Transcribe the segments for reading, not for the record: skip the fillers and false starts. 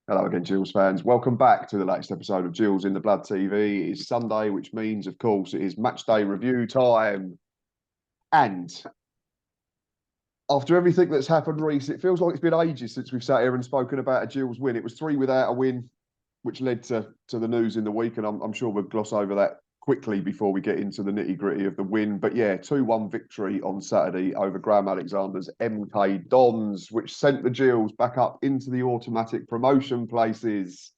Hello again, Gills fans. Welcome back to the latest episode of Gills in the Blood TV. It is Sunday, which means, of course, it is match day review time. And after everything that's happened, Rhys, it feels like it's been ages since we've sat here and spoken about a Gills win. It was 3 without a win, which led to the news in the week, and I'm sure we'll gloss over that quickly before we get into the nitty-gritty of the win. But yeah, 2-1 victory on Saturday over Graham Alexander's MK Dons, which sent the Gills back up into the automatic promotion places.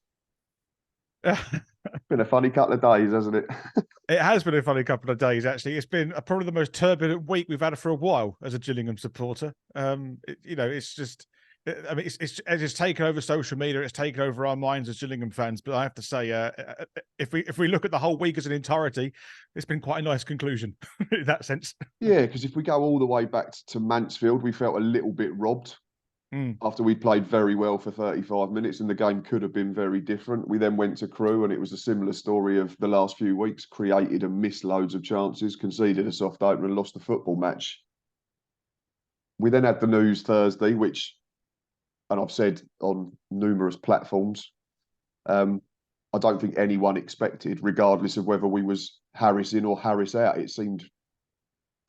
Been a funny couple of days, hasn't it? It has been a funny couple of days, actually. It's been probably the most turbulent week we've had for a while as a Gillingham supporter. It's just, I mean, it's taken over social media. It's taken over our minds as Gillingham fans. But I have to say, if we look at the whole week as an entirety, it's been quite a nice conclusion in that sense. Yeah, because if we go all the way back to Mansfield, we felt a little bit robbed. After we played very well for 35 minutes and the game could have been very different. We then went to Crewe and it was a similar story of the last few weeks, created and missed loads of chances, conceded a soft opener and lost the football match. We then had the news Thursday, which, and I've said on numerous platforms, I don't think anyone expected, regardless of whether we was Harris in or Harris out. It seemed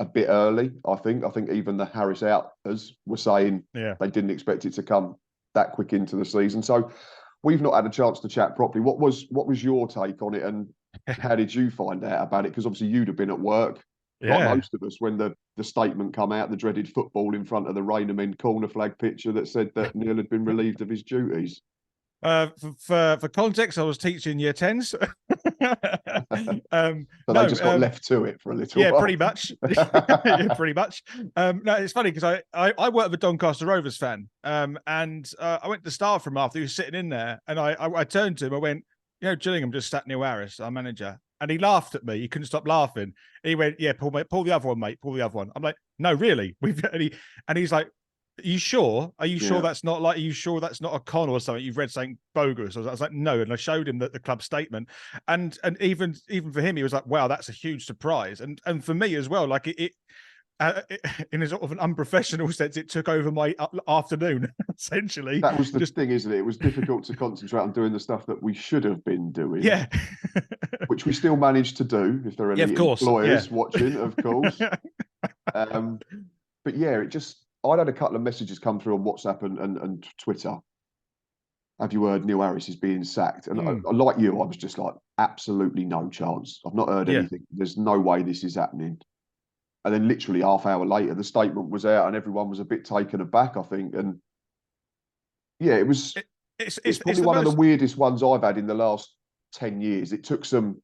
a bit early, I think. I think even the Harris outers were saying they didn't expect it to come that quick into the season. So we've not had a chance to chat properly. What was your take on it, and how did you find out about it? Because obviously you'd have been at work, like most of us, when the statement come out, the dreaded football in front of the Raynham corner flag picture that said that Neil had been relieved of his duties. For context, I was teaching year 10s. So they just got left to it for a little while. Pretty much. Yeah, pretty much. No, it's funny because I work with a Doncaster Rovers fan, and I went to Star from after he was sitting in there, and I turned to him. I went, Gillingham just sat Neil Harris, our manager, and he laughed at me. He couldn't stop laughing. He went, "Yeah, pull the other one, mate. Pull the other one." I'm like, "No, really?" And he's like, "Are you sure? Are you sure that's not like? Are you sure that's not a con or something? You've read something bogus?" I was like, "No," and I showed him the club statement, and even for him, he was like, "Wow, that's a huge surprise." And for me as well, like it in a sort of an unprofessional sense, it took over my afternoon essentially. That was the thing, isn't it? It was difficult to concentrate on doing the stuff that we should have been doing. Yeah, which we still managed to do. If there are any employers watching, of course. But yeah, I'd had a couple of messages come through on WhatsApp and Twitter. Have you heard Neil Harris is being sacked? And I, like you, I was just like, absolutely no chance. I've not heard anything. There's no way this is happening. And then literally half hour later, the statement was out and everyone was a bit taken aback, I think. And yeah, it's probably one of the weirdest ones I've had in the last 10 years. It took some,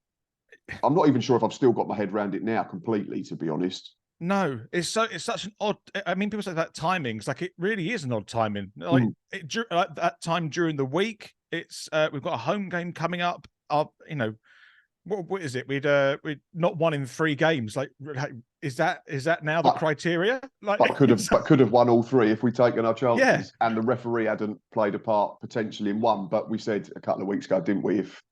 I'm not even sure if I've still got my head around it now completely, to be honest. No, it's such an odd. I mean, people say that timing's like it really is an odd timing. Like that time during the week, it's we've got a home game coming up. What is it? We'd not won in 3 games. Like, is that now the criteria? Like, but could have won all 3 if we'd taken our chances. Yeah. And the referee hadn't played a part potentially in one. But we said a couple of weeks ago, didn't we? If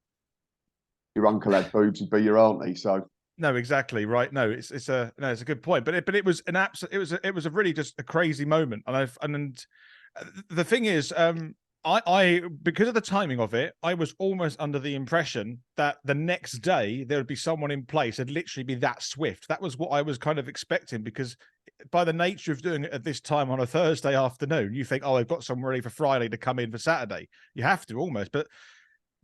your uncle had boobs, he'd be your auntie. So. No, exactly right. No, it's a good point. But it was an absolute. It was a really just a crazy moment. And the thing is, I because of the timing of it, I was almost under the impression that the next day there would be someone in place and literally be that swift. That was what I was kind of expecting, because by the nature of doing it at this time on a Thursday afternoon, you think, oh, I've got someone ready for Friday to come in for Saturday. You have to almost, but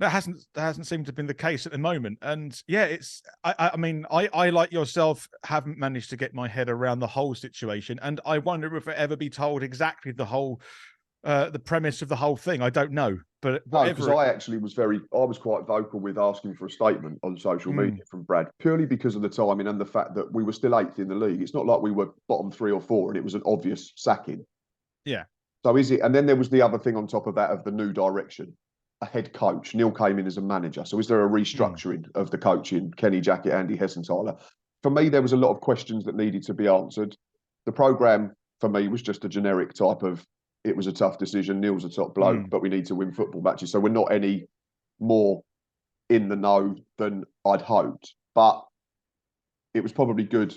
that hasn't seemed to have been the case at the moment. And yeah, I mean, I like yourself haven't managed to get my head around the whole situation, and I wonder if it ever be told exactly the whole the premise of the whole thing. I don't know, but because I actually was quite vocal with asking for a statement on social media from Brad, purely because of the timing and the fact that we were still 8th in the league. It's not like we were bottom 3 or 4 and it was an obvious sacking. Yeah. So is it? And then there was the other thing on top of that of the new direction. A head coach. Neil came in as a manager. So is there a restructuring of the coaching? Kenny Jackett, Andy Hessenthaler. For me, there was a lot of questions that needed to be answered. The programme, for me, was just a generic type of, it was a tough decision. Neil's a top bloke, but we need to win football matches. So we're not any more in the know than I'd hoped. But it was probably good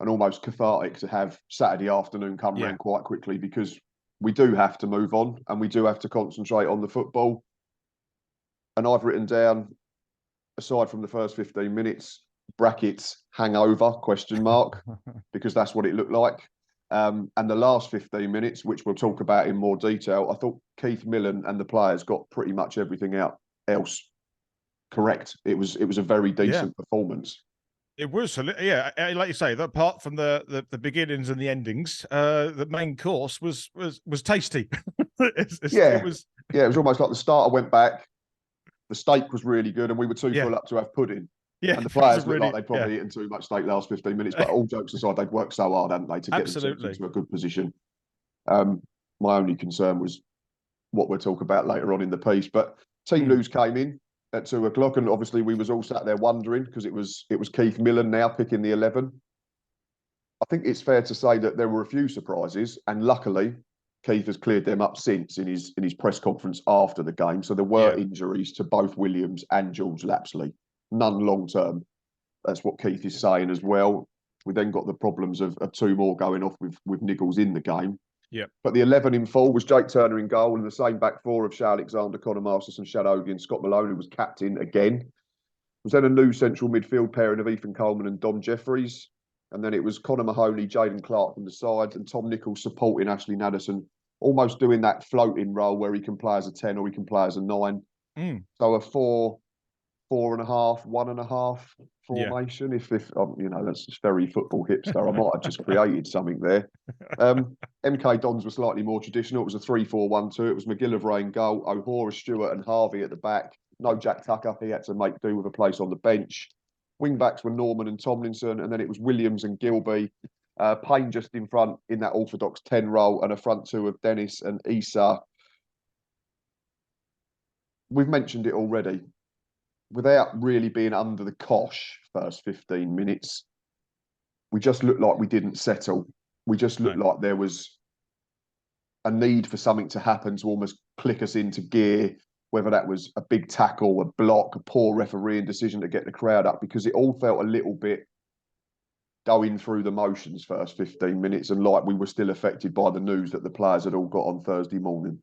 and almost cathartic to have Saturday afternoon come round quite quickly, because we do have to move on and we do have to concentrate on the football. And I've written down, aside from the first 15 minutes, brackets, hangover, question mark, because that's what it looked like. And the last 15 minutes, which we'll talk about in more detail, I thought Keith Millan and the players got pretty much everything else correct. It was a very decent performance. It was, yeah, like you say, apart from the beginnings and the endings, the main course was tasty. It was almost like the starter went back, the steak was really good, and we were too full up to have pudding. Yeah, and the players looked like they'd probably eaten too much steak last 15 minutes. But all jokes aside, they'd worked so hard, hadn't they, to get themselves into a good position. My only concern was what we'll talk about later on in the piece. But team news came in at 2 o'clock, and obviously we was all sat there wondering, because it was Keith Millan now picking the 11. I think it's fair to say that there were a few surprises, and luckily Keith has cleared them up since in his press conference after the game. So there were injuries to both Williams and George Lapsley, none long term. That's what Keith is saying as well. We then got the problems of 2 more going off with niggles in the game. Yeah. But the 11 in full was Jake Turner in goal, and the same back 4 of Shea Alexander, Connor Masterson, Shad Ogie and Scott Malone, who was captain again. Was then a new central midfield pairing of Ethan Coleman and Dom Jeffries. And then it was Connor Mahoney, Jaden Clark from the side, and Tom Nichols supporting Ashley Naderson, almost doing that floating role where he can play as a 10 or he can play as a 9. So a 4, 4.5, 1.5 formation. If you know, that's just very football hipster. I might have just created something there. MK Dons were slightly more traditional. It was a 3-4-1-2. It was McGillivray in goal, O'Hora, Stewart and Harvey at the back. No Jack Tucker. He had to make do with a place on the bench. Wing-backs were Norman and Tomlinson, and then it was Williams and Gilby. Payne just in front in that orthodox 10 role, and a front 2 of Dennis and Issa. We've mentioned it already. Without really being under the cosh first 15 minutes, we just looked like we didn't settle. We just looked like there was a need for something to happen to almost click us into gear, whether that was a big tackle, a block, a poor refereeing decision to get the crowd up, because it all felt a little bit going through the motions first 15 minutes, and like we were still affected by the news that the players had all got on Thursday morning.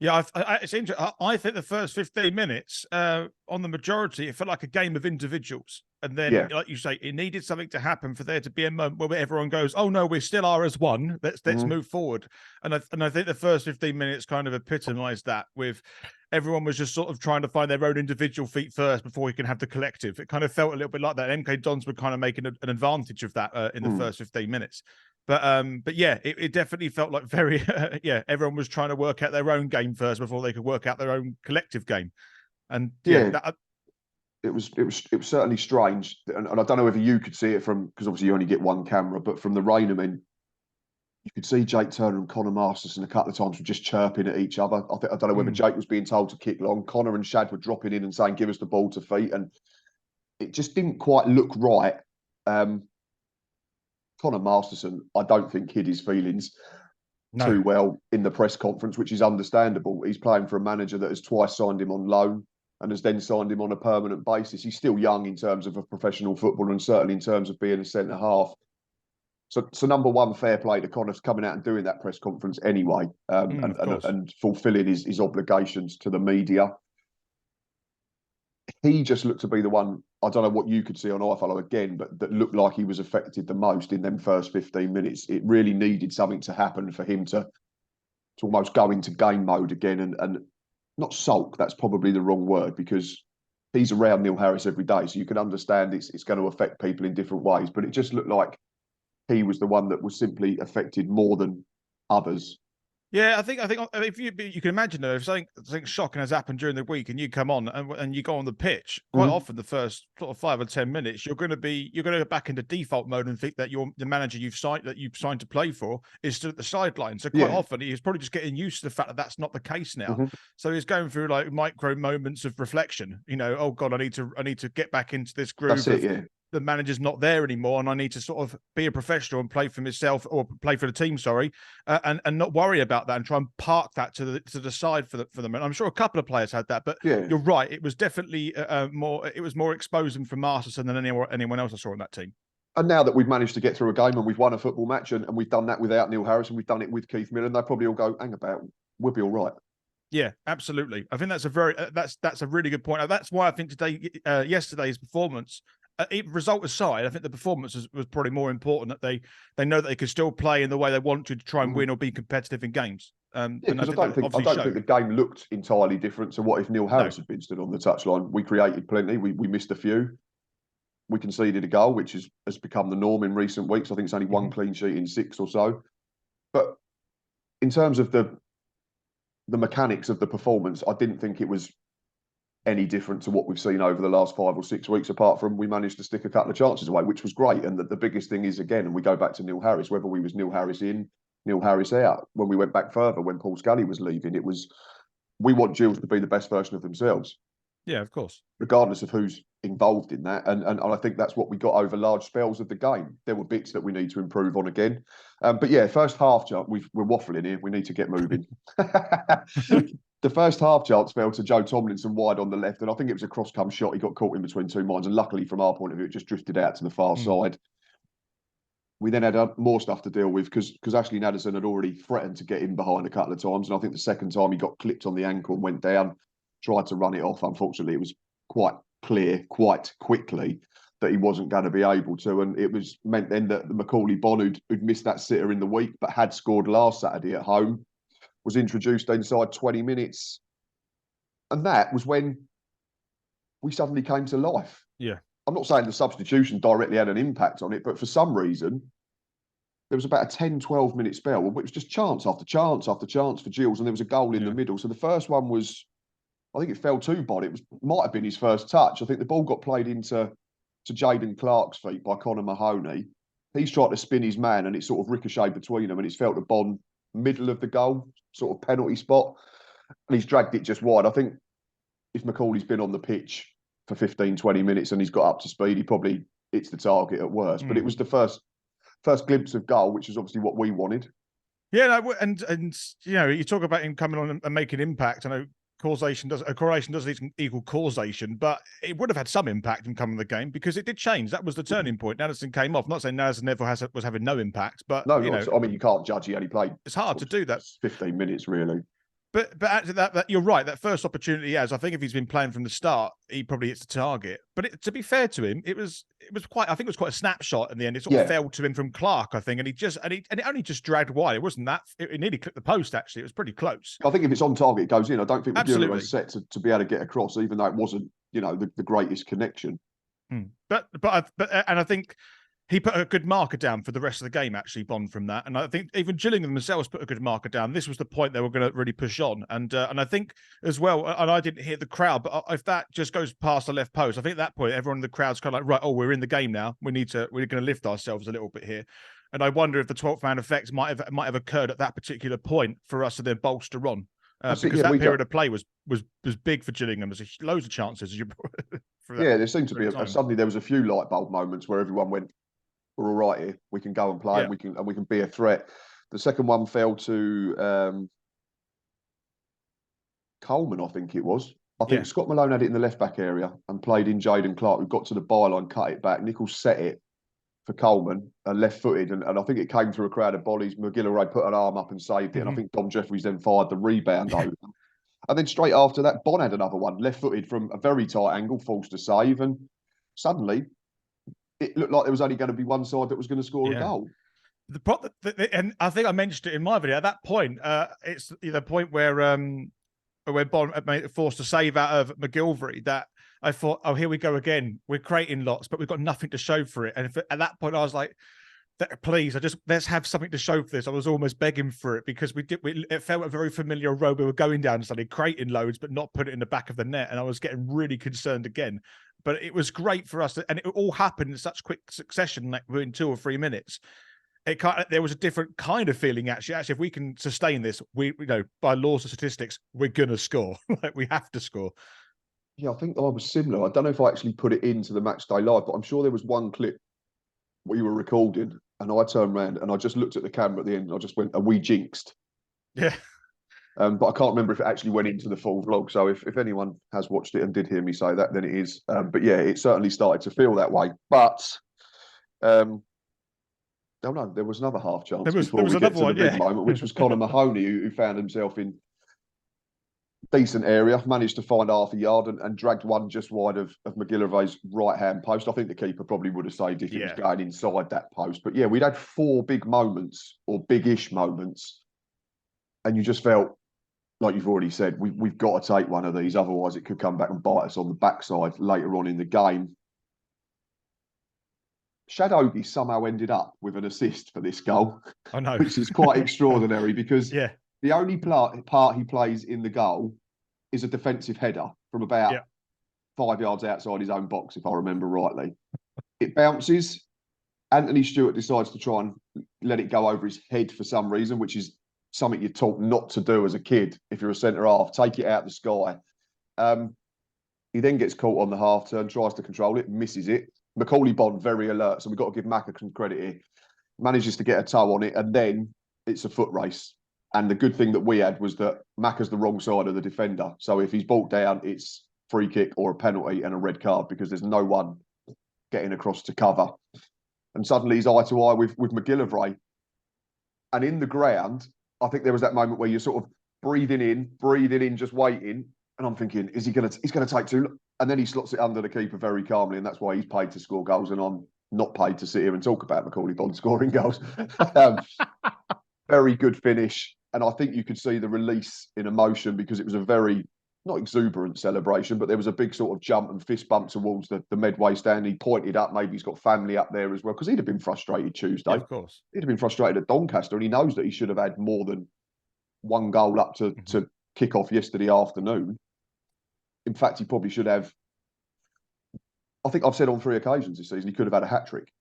Yeah, it's interesting. I think the first 15 minutes, on the majority, it felt like a game of individuals. And then, like you say, it needed something to happen for there to be a moment where everyone goes, "Oh no, we still are as one. Let's move forward." And I think the first 15 minutes kind of epitomised that. With everyone was just sort of trying to find their own individual feet first before we can have the collective. It kind of felt a little bit like that. MK Dons were kind of making an advantage of that in the first 15 minutes. But yeah, it definitely felt like very everyone was trying to work out their own game first before they could work out their own collective game. And it was certainly strange, and I don't know whether you could see it from, because obviously you only get one camera, but from the Rainham, you could see Jake Turner and Connor Masterson a couple of times were just chirping at each other. I don't know whether Jake was being told to kick long. Connor and Shad were dropping in and saying, "Give us the ball to feet," and it just didn't quite look right. Connor Masterson, I don't think, hid his feelings too well in the press conference, which is understandable. He's playing for a manager that has twice signed him on loan and has then signed him on a permanent basis. He's still young in terms of a professional footballer, and certainly in terms of being a centre half. So number one, fair play to Connor for coming out and doing that press conference anyway, and fulfilling his obligations to the media. He just looked to be the one, I don't know what you could see on iFollow again, but that looked like he was affected the most in them first 15 minutes. It really needed something to happen for him to almost go into game mode again and not sulk, that's probably the wrong word, because he's around Neil Harris every day, so you can understand it's going to affect people in different ways, but it just looked like he was the one that was simply affected more than others. Yeah, I think if you can imagine though, if something shocking has happened during the week and you come on and you go on the pitch, quite often the first sort of 5 or 10 minutes, you're going to go back into default mode and think that the manager you've signed to play for is still at the sideline. So quite often he's probably just getting used to the fact that that's not the case now. So he's going through like micro moments of reflection. You know, oh God, I need to get back into this groove. That's it, the manager's not there anymore, and I need to sort of be a professional and play for myself, or play for the team, and not worry about that, and try and park that to the side for them. And I'm sure a couple of players had that, but you're right, it was definitely more exposing for Masterson than anyone else I saw on that team. And now that we've managed to get through a game and we've won a football match, and we've done that without Neil Harris, and we've done it with Keith Millan, they probably all go, hang about, we'll be all right. Yeah, absolutely. I think that's a very that's a really good point. That's why I think yesterday's performance, result aside, I think the performance was probably more important. That they know that they can still play in the way they want to try and win or be competitive in games. Yeah, because I don't think the game looked entirely different to what if Neil Harris had been stood on the touchline. We created plenty. We missed a few. We conceded a goal, which has become the norm in recent weeks. I think it's only one clean sheet in 6 or so. But in terms of the mechanics of the performance, I didn't think it was any different to what we've seen over the last 5 or 6 weeks, apart from we managed to stick a couple of chances away, which was great. And the biggest thing is, again, and we go back to Neil Harris, whether we was Neil Harris in, Neil Harris out, when we went back further, when Paul Scully was leaving, it was, we want Gills to be the best version of themselves. Yeah, of course. Regardless of who's involved in that. And I think that's what we got over large spells of the game. There were bits that we need to improve on again. But yeah, first half, we're waffling here. We need to get moving. The first half chance fell to Joe Tomlinson wide on the left. And I think it was a cross-come shot. He got caught in between two minds. And luckily, from our point of view, it just drifted out to the far side. We then had more stuff to deal with because Ashley Nadesan had already threatened to get in behind a couple of times. And I think the second time he got clipped on the ankle and went down, tried to run it off. Unfortunately, it was quite clear quite quickly that he wasn't going to be able to. And it was meant then that the Macaulay Bonne, who'd missed that sitter in the week but had scored last Saturday at home, was introduced inside 20 minutes. And that was when we suddenly came to life. Yeah. I'm not saying the substitution directly had an impact on it, but for some reason, there was about a 10, 12-minute spell where it was just chance after chance after chance for Gills, and there was a goal in the middle. So the first one was, I think it fell to Bod. It might have been his first touch. I think the ball got played into Jaden Clark's feet by Connor Mahoney. He's tried to spin his man, and it sort of ricocheted between them, and it's felt to Bond middle of the goal, sort of penalty spot, and he's dragged it just wide. I think if Macaulay's been on the pitch for 15, 20 minutes and he's got up to speed, he probably hits the target at worst. But it was the first glimpse of goal, which is obviously what we wanted. Yeah, and you know, you talk about him coming on and making impact. I know correlation doesn't equal causation, but it would have had some impact in coming the game because it did change. That was the turning point. Nadesan came off. Not saying Nadesan never was having no impact, but no, you know, I mean, you can't judge. He only played. It's hard to do that. 15 minutes, really. But actually, that you're right. That first opportunity he has, I think if he's been playing from the start, he probably hits the target. But to be fair to him, it was quite. I think it was quite a snapshot in the end. It sort of fell to him from Clark, I think, and it only just dragged wide. It wasn't that. It nearly clipped the post. Actually, it was pretty close. I think if it's on target, it goes in. I don't think Midfield was set to be able to get across, even though it wasn't, you know, the greatest connection. But I think he put a good marker down for the rest of the game, actually, Bond, from that. And I think even Gillingham themselves put a good marker down. This was the point they were going to really push on. And I think as well, and I didn't hear the crowd, but if that just goes past the left post, I think at that point, everyone in the crowd's kind of like, right, oh, we're in the game now. We're going to lift ourselves a little bit here. And I wonder if the 12th man effect might have occurred at that particular point for us to then bolster on. Because that period of play was big for Gillingham. There's loads of chances. There seemed to be suddenly there was a few light bulb moments where everyone went, we're all right here. We can go and play. And we can be a threat. The second one fell to Coleman, I think it was. I think Scott Malone had it in the left back area and played in Jaden Clark, who got to the byline, cut it back. Nichols set it for Coleman, left-footed, and I think it came through a crowd of bodies. McGillivray put an arm up and saved it, and I think Dom Jeffries then fired the rebound over. And then straight after that, Bonne had another one, left-footed from a very tight angle, forced to save, and suddenly it looked like there was only going to be one side that was going to score a goal. And I think I mentioned it in my video. At that point, it's the point where Bonne made forced a save out of McGillivray that I thought, oh, here we go again. We're creating lots, but we've got nothing to show for it. And at that point, I was like, please, let's have something to show for this. I was almost begging for it because it felt a very familiar road we were going down, suddenly creating loads, but not put it in the back of the net. And I was getting really concerned again. But it was great for us, and it all happened in such quick succession, like within 2 or 3 minutes. There was a different kind of feeling actually. Actually, if we can sustain this, we by laws of statistics, we're gonna score. Like we have to score. Yeah, I think I was similar. I don't know if I actually put it into the match day live, but I'm sure there was one clip we were recording, and I turned around and I just looked at the camera at the end, and I just went, "Are we jinxed?" Yeah. But I can't remember if it actually went into the full vlog. So if anyone has watched it and did hear me say that, then it is. But yeah, it certainly started to feel that way. But oh no, there was another half chance before we get to the big moment, which was Connor Mahoney, who found himself in decent area, managed to find half a yard and dragged one just wide of McGillivray's right-hand post. I think the keeper probably would have saved if it was going inside that post. But yeah, we'd had 4 big moments, or big-ish moments, and you just felt, like you've already said, we've got to take one of these, otherwise it could come back and bite us on the backside later on in the game. Shadowby somehow ended up with an assist for this goal, I know, which is quite extraordinary because the only part he plays in the goal is a defensive header from about 5 yards outside his own box, if I remember rightly. It bounces. Anthony Stewart decides to try and let it go over his head for some reason, which is something you're taught not to do as a kid if you're a centre-half. Take it out of the sky. He then gets caught on the half-turn, tries to control it, misses it. Macaulay Bond, very alert, so we've got to give Macca some credit here. Manages to get a toe on it, and then it's a foot race. And the good thing that we had was that Macca's the wrong side of the defender. So if he's brought down, it's free kick or a penalty and a red card because there's no one getting across to cover. And suddenly he's eye to eye with McGillivray. And in the ground, I think there was that moment where you're sort of breathing in, just waiting. And I'm thinking, he's going to take too long? And then he slots it under the keeper very calmly. And that's why he's paid to score goals. And I'm not paid to sit here and talk about Macaulay Bond scoring goals. Very good finish. And I think you could see the release in emotion because it was a very, not exuberant celebration, but there was a big sort of jump and fist bump towards the Medway stand. He pointed up, maybe he's got family up there as well, because he'd have been frustrated Tuesday. Yeah, of course. He'd have been frustrated at Doncaster, and he knows that he should have had more than one goal up to kick off yesterday afternoon. In fact, he probably should have. I think I've said on 3 occasions this season he could have had a hat-trick.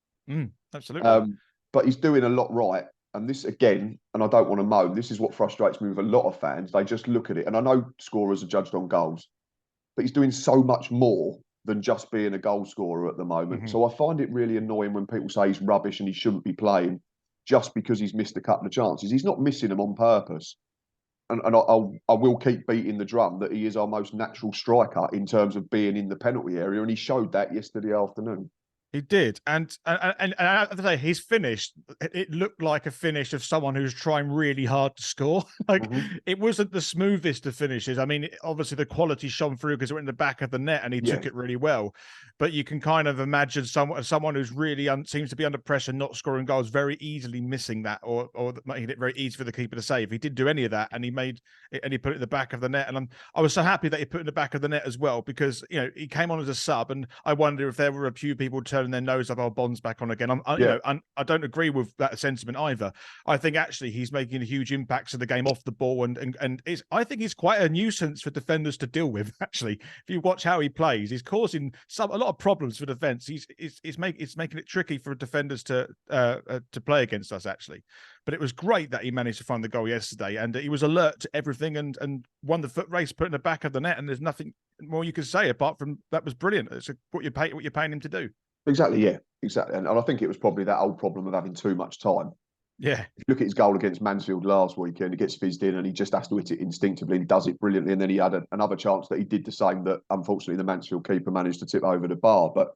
Absolutely. But he's doing a lot right. And this, again, and I don't want to moan, this is what frustrates me with a lot of fans. They just look at it. And I know scorers are judged on goals, but he's doing so much more than just being a goal scorer at the moment. So I find it really annoying when people say he's rubbish and he shouldn't be playing just because he's missed a couple of chances. He's not missing them on purpose. And I will keep beating the drum that he is our most natural striker in terms of being in the penalty area. And he showed that yesterday afternoon. He did, and I have to say, his finish, it looked like a finish of someone who's trying really hard to score. It wasn't the smoothest of finishes. I mean, obviously the quality shone through because it went in the back of the net and he took it really well. But you can kind of imagine someone who's really seems to be under pressure, not scoring goals, very easily missing that or making it very easy for the keeper to save. He didn't do any of that, and he made it, and he put it in the back of the net. And I was so happy that he put it in the back of the net as well, because he came on as a sub, and I wonder if there were a few people turning their nose up, our Bond's back on again. I don't agree with that sentiment either. I think actually he's making a huge impact to the game off the ball, and I think he's quite a nuisance for defenders to deal with. Actually, if you watch how he plays, he's causing a lot of problems for defense. It's making it tricky for defenders to play against us, actually. But it was great that he managed to find the goal yesterday, and he was alert to everything and won the foot race, put in the back of the net. And there's nothing more you can say apart from that was brilliant. It's what you're paying him to do. Exactly, yeah, exactly. And I think it was probably that old problem of having too much time. Yeah. If you look at his goal against Mansfield last weekend, he gets fizzed in and he just has to hit it instinctively and does it brilliantly. And then he had another chance that he did the same, that unfortunately the Mansfield keeper managed to tip over the bar. But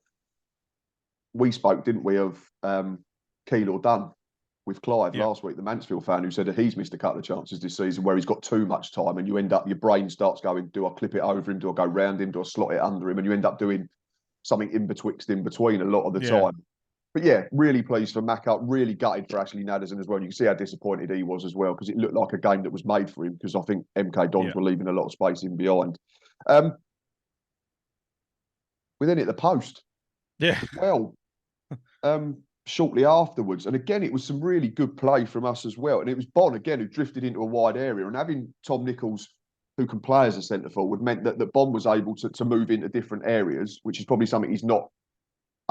we spoke, didn't we, of Keylor Dunn with Clive last week, the Mansfield fan, who said that he's missed a couple of chances this season where he's got too much time, and you end up, your brain starts going, do I clip it over him? Do I go round him? Do I slot it under him? And you end up doing something in between a lot of the time. But yeah, really pleased for Macca, really gutted for Ashley Nadesan as well. You can see how disappointed he was as well, because it looked like a game that was made for him, because I think MK Dons were leaving a lot of space in behind. We then hit the post as well, shortly afterwards. And again, it was some really good play from us as well. And it was Bon, again, who drifted into a wide area. And having Tom Nichols, who can play as a centre forward, meant that Bond was able to move into different areas, which is probably something he's not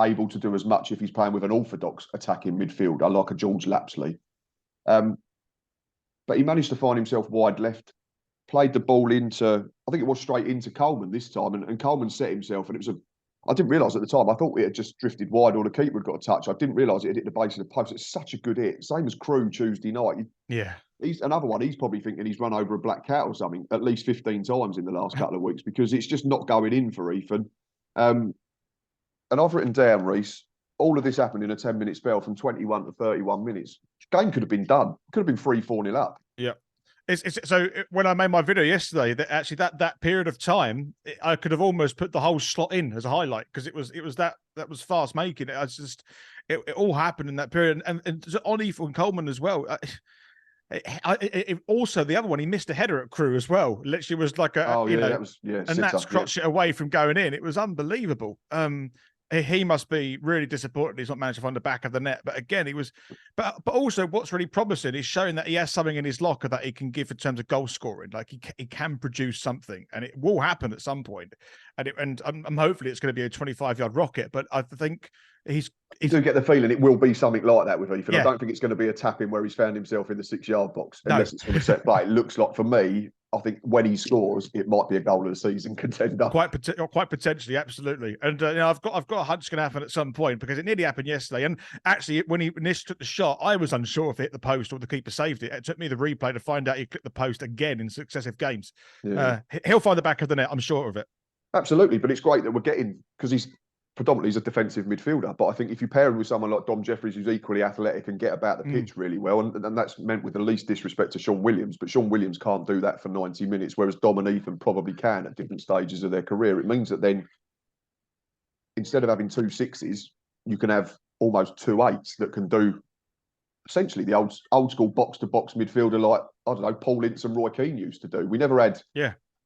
able to do as much if he's playing with an orthodox attacking midfielder like a George Lapsley. But he managed to find himself wide left, played the ball into, I think it was straight into Coleman this time, and Coleman set himself, and it was I didn't realise at the time, I thought it had just drifted wide or the keeper had got a touch. I didn't realise it had hit the base of the post. It's such a good hit, same as Crew Tuesday night. He's another one. He's probably thinking he's run over a black cat or something at least 15 times in the last couple of weeks, because it's just not going in for Ethan. And I've written down, Rhys, all of this happened in a 10-minute spell from 21 to 31 minutes. The game could have been done. Could have been 3-4-0 up. Yeah. So when I made my video yesterday, that actually that period of time, I could have almost put the whole slot in as a highlight, because it was that was fast making. It all happened in that period, and on Ethan Coleman as well. Also, the other one, he missed a header at Crewe as well. Literally was like that was and that's crotched it away from going in. It was unbelievable. He must be really disappointed he's not managed to find the back of the net. But again, but also what's really promising is showing that he has something in his locker that he can give in terms of goal scoring. Like he can produce something, and it will happen at some point. And I'm hopefully it's going to be a 25-yard rocket. But I think you do get the feeling it will be something like that with Ethan. Yeah. I don't think it's going to be a tap in where he's found himself in the 6-yard box, unless it's from a set play. It looks like, for me, I think when he scores, it might be a goal of the season contender. Quite potentially, absolutely. And I've got a hunch it's going to happen at some point, because it nearly happened yesterday. And actually, when he initially took the shot, I was unsure if it hit the post or the keeper saved it. It took me the replay to find out he clipped the post again in successive games. Yeah. He'll find the back of the net, I'm sure of it. Absolutely, but it's great that we're getting, because he's predominantly a defensive midfielder. But I think if you pair him with someone like Dom Jeffries, who's equally athletic and get about the pitch really well, and that's meant with the least disrespect to Sean Williams, but Sean Williams can't do that for 90 minutes, whereas Dom and Ethan probably can at different stages of their career. It means that then, instead of having 2 6s, you can have almost 2 8s that can do essentially the old school box-to-box midfielder like, I don't know, Paul Ince and Roy Keane used to do. We never had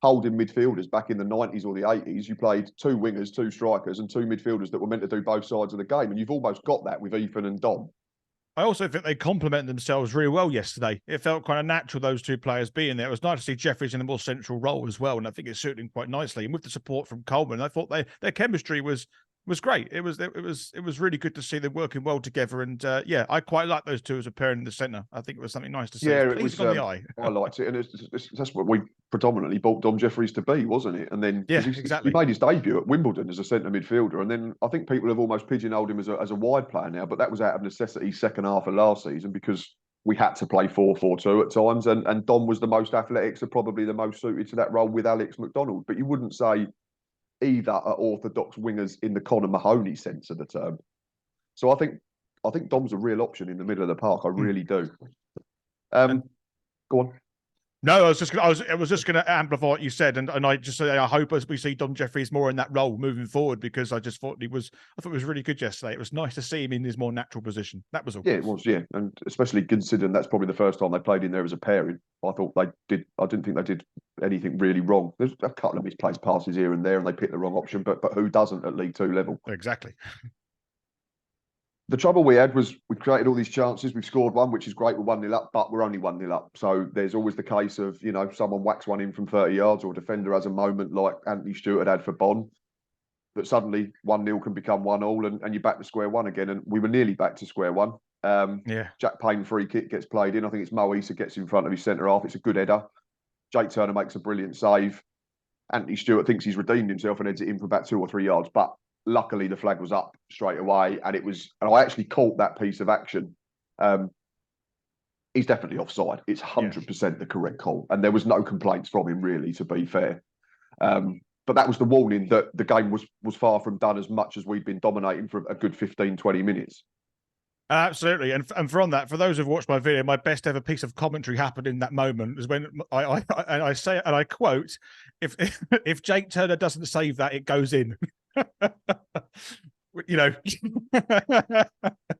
holding midfielders back in the 90s or the 80s. You played 2 wingers, 2 strikers, and 2 midfielders that were meant to do both sides of the game. And you've almost got that with Ethan and Dom. I also think they complemented themselves really well yesterday. It felt kind of natural, those 2 players being there. It was nice to see Jeffries in a more central role as well, and I think it suited him quite nicely. And with the support from Coleman, I thought their chemistry was great. It was really good to see them working well together. And I quite like those 2 as a pairing in the centre. I think it was something nice to see. Yeah, it was on the eye. I liked it, and that's what we predominantly bought Dom Jeffries to be, wasn't it? And then exactly, he made his debut at Wimbledon as a centre midfielder, and then I think people have almost pigeonholed him as a wide player now. But that was out of necessity, second half of last season, because we had to play 4-4-2 at times, and Dom was the most athletic, so probably the most suited to that role with Alex McDonald. But you wouldn't say either are orthodox wingers in the Conor Mahoney sense of the term. So I think Dom's a real option in the middle of the park. I really do. Go on. No, I was just going to amplify what you said, and I just say I hope as we see Dom Jeffries more in that role moving forward, because I thought it was really good yesterday. It was nice to see him in his more natural position. That was all. Yeah, it was. Yeah, and especially considering that's probably the first time they played in there as a pairing. I didn't think they did anything really wrong. There's a couple of misplaced passes here and there, and they picked the wrong option. But who doesn't at League 2 level? Exactly. The trouble we had was we created all these chances. We've scored one, which is great. We're 1-0 up, but we're only 1-0 up. So there's always the case of, someone whacks one in from 30 yards, or a defender has a moment like Anthony Stewart had for Bonn, that suddenly 1-0 can become 1-1, and you're back to square one again. And we were nearly back to square one. Jack Payne free kick gets played in. I think it's Mo Issa gets in front of his centre half. It's a good header. Jake Turner makes a brilliant save. Anthony Stewart thinks he's redeemed himself and heads it in for about 2 or 3 yards. But luckily, the flag was up straight away, and I actually caught that piece of action. He's definitely offside. It's 100% the correct call, and there was no complaints from him, really, to be fair. But that was the warning that the game was far from done, as much as we'd been dominating for a good 15, 20 minutes. Absolutely, and for those who've watched my video, my best ever piece of commentary happened in that moment. Is when I say, and I quote, "If Jake Turner doesn't save that, it goes in."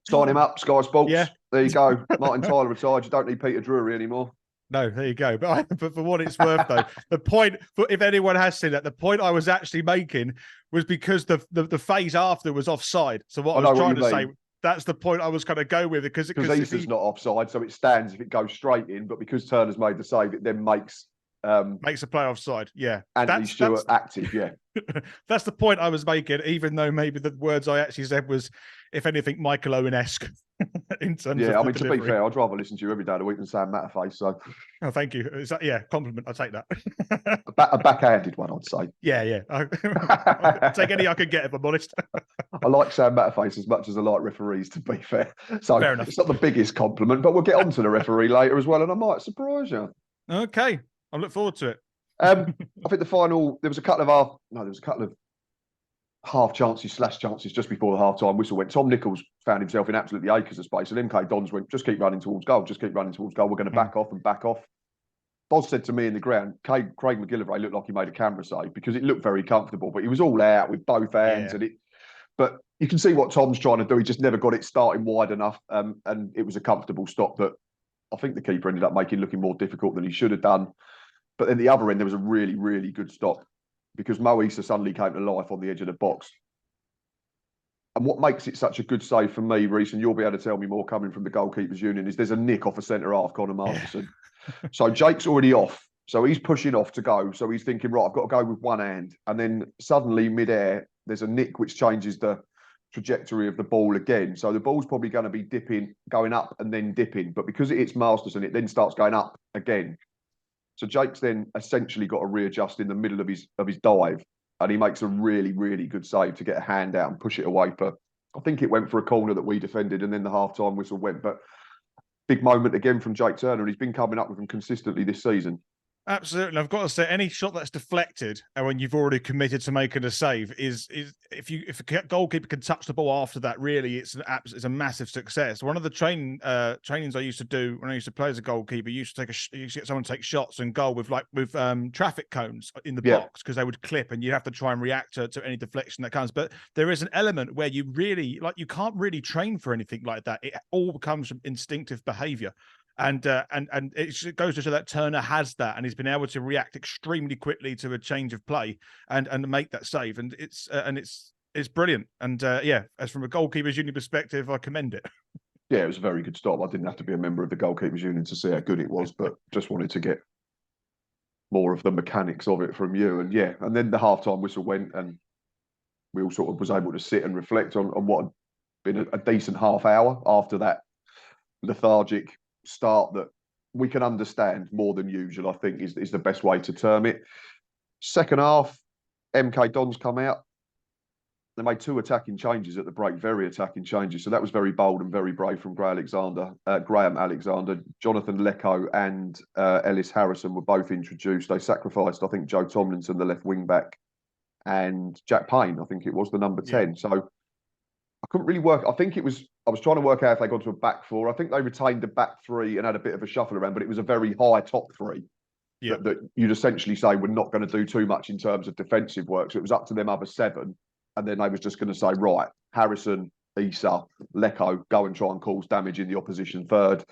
Sign him up, Sky Sports. Yeah, there you go. Martin Tyler retired. You don't need Peter Drury anymore. No, there you go. But for what it's worth, though, the point, if anyone has seen that, the point I was actually making was because the phase after was offside. So what I was trying to say, that's the point I was going to go with, because Issa's not offside, so it stands if it goes straight in. But because Turner's made the save, it then makes a play offside. Yeah, Anthony Stewart active. Yeah, that's the point I was making. Even though maybe the words I actually said was, if anything, Michael Owen-esque. In terms of I mean, to be fair, I'd rather listen to you every day of the week than Sam Matterface. So, thank you. Compliment. I'll take that. a backhanded one, I'd say. Yeah. I'll take any I could get, if I'm honest. I like Sam Matterface as much as I like referees, to be fair. So fair enough. It's not the biggest compliment, but we'll get on to the referee later as well, and I might surprise you. Okay, I look forward to it. I think the final, there was a couple of half chances /chances just before the half-time whistle went. Tom Nichols found himself in absolutely acres of space, and MK Dons went, just keep running towards goal, we're going to back off. Boz said to me in the ground, Craig McGillivray looked like he made a camera save because it looked very comfortable, but he was all out with both hands Yeah. But you can see what Tom's trying to do. He just never got it starting wide enough, and it was a comfortable stop that I think the keeper ended up looking more difficult than he should have done. But then the other end, there was a really, really good stop because Mo Issa suddenly came to life on the edge of the box. And what makes it such a good save for me, Rhys, and you'll be able to tell me more coming from the goalkeepers union, is there's a nick off a centre half, Conor Masterson. Yeah. So Jake's already off. So he's pushing off to go. So he's thinking, right, I've got to go with one hand. And then suddenly mid-air, there's a nick which changes the trajectory of the ball again. So the ball's probably going to be dipping, going up and then dipping. But because it hits Masterson, it then starts going up again. So Jake's then essentially got to readjust in the middle of his dive. And he makes a really, really good save to get a hand out and push it away. But I think it went for a corner that we defended, and then the half-time whistle went. But big moment again from Jake Turner, and he's been coming up with them consistently this season. Absolutely. I've got to say, any shot that's deflected and when you've already committed to making a save is if a goalkeeper can touch the ball after that, really, it's a massive success. One of the trainings I used to do when I used to play as a goalkeeper, you used to get someone to take shots and goal with traffic cones in the box because they would clip, and you have to try and react to any deflection that comes. But there is an element where you really you can't really train for anything like that. It all comes from instinctive behavior. And it goes to show that Turner has that, and he's been able to react extremely quickly to a change of play and make that save. And it's brilliant. And as from a goalkeepers union perspective, I commend it. Yeah, it was a very good stop. I didn't have to be a member of the goalkeepers union to see how good it was, but just wanted to get more of the mechanics of it from you. And and then the halftime whistle went, and we all sort of was able to sit and reflect on what had been a decent half hour after that lethargic start that we can understand more than usual, I think is the best way to term it. Second half, MK Dons come out. They made 2 attacking changes at the break, very attacking changes. So that was very bold and very brave from Graham Alexander. Jonathan Lecco and Ellis Harrison were both introduced. They sacrificed, I think, Joe Tomlinson, the left wing back, and Jack Payne, I think it was, the number 10. Yeah. So I couldn't really work. I was trying to work out if they got to a back 4. I think they retained the back 3 and had a bit of a shuffle around, but it was a very high top 3 that you'd essentially say we're not going to do too much in terms of defensive work. So it was up to them other 7. And then they was just going to say, right, Harrison, Issa, Lecco, go and try and cause damage in the opposition third.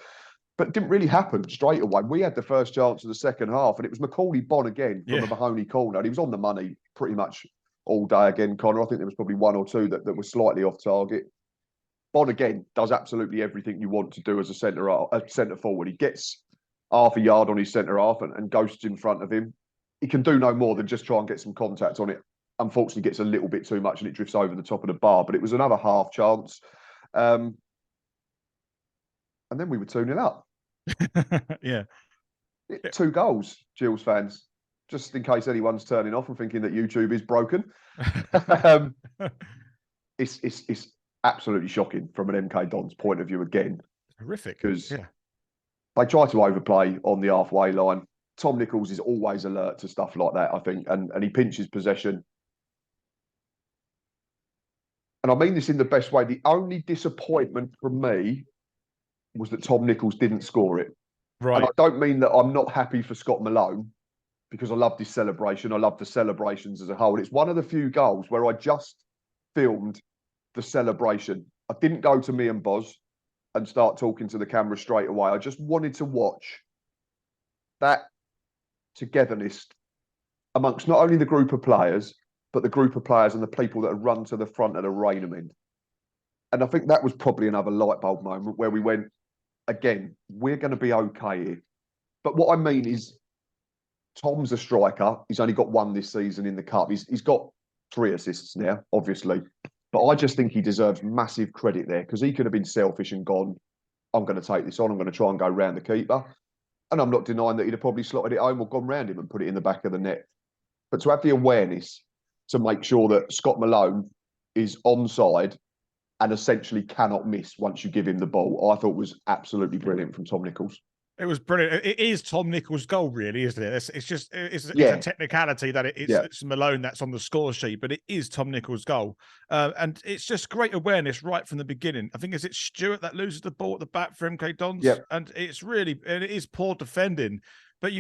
But it didn't really happen straight away. We had the first chance of the second half, and it was Macaulay Bonne again from a Mahoney corner. And he was on the money pretty much all day again, Connor. I think there was probably 1 or 2 that were slightly off target. Bonne again does absolutely everything you want to do as a centre forward. He gets half a yard on his centre half and ghosts in front of him. He can do no more than just try and get some contact on it. Unfortunately, gets a little bit too much and it drifts over the top of the bar. But it was another half chance. And then we were 2-0 up. 2 goals, Gills fans. Just in case anyone's turning off and thinking that YouTube is broken. It's absolutely shocking from an MK Dons point of view again. Horrific. Because they try to overplay on the halfway line. Tom Nichols is always alert to stuff like that, I think, and he pinches possession. And I mean this in the best way. The only disappointment from me was that Tom Nichols didn't score it. Right. And I don't mean that I'm not happy for Scott Millan, because I love this celebration. I love the celebrations as a whole. It's one of the few goals where I just filmed the celebration. I didn't go to me and Boz and start talking to the camera straight away. I just wanted to watch that togetherness amongst not only the group of players, but the group of players and the people that had run to the front of the Rainham. And I think that was probably another light bulb moment where we went, again, we're going to be okay here. But what I mean is, Tom's a striker. He's only got 1 this season in the Cup. He's got 3 assists now, obviously. But I just think he deserves massive credit there, because he could have been selfish and gone, I'm going to take this on. I'm going to try and go round the keeper. And I'm not denying that he'd have probably slotted it home or gone round him and put it in the back of the net. But to have the awareness to make sure that Scott Malone is onside and essentially cannot miss once you give him the ball, I thought was absolutely brilliant from Tom Nichols. It was brilliant. It is Tom Nichols' goal, really, isn't it? It's a technicality that it's Malone that's on the score sheet, but it is Tom Nichols' goal. And it's just great awareness right from the beginning. I think it's Stewart that loses the ball at the back for MK Dons. Yeah. And it is poor defending. but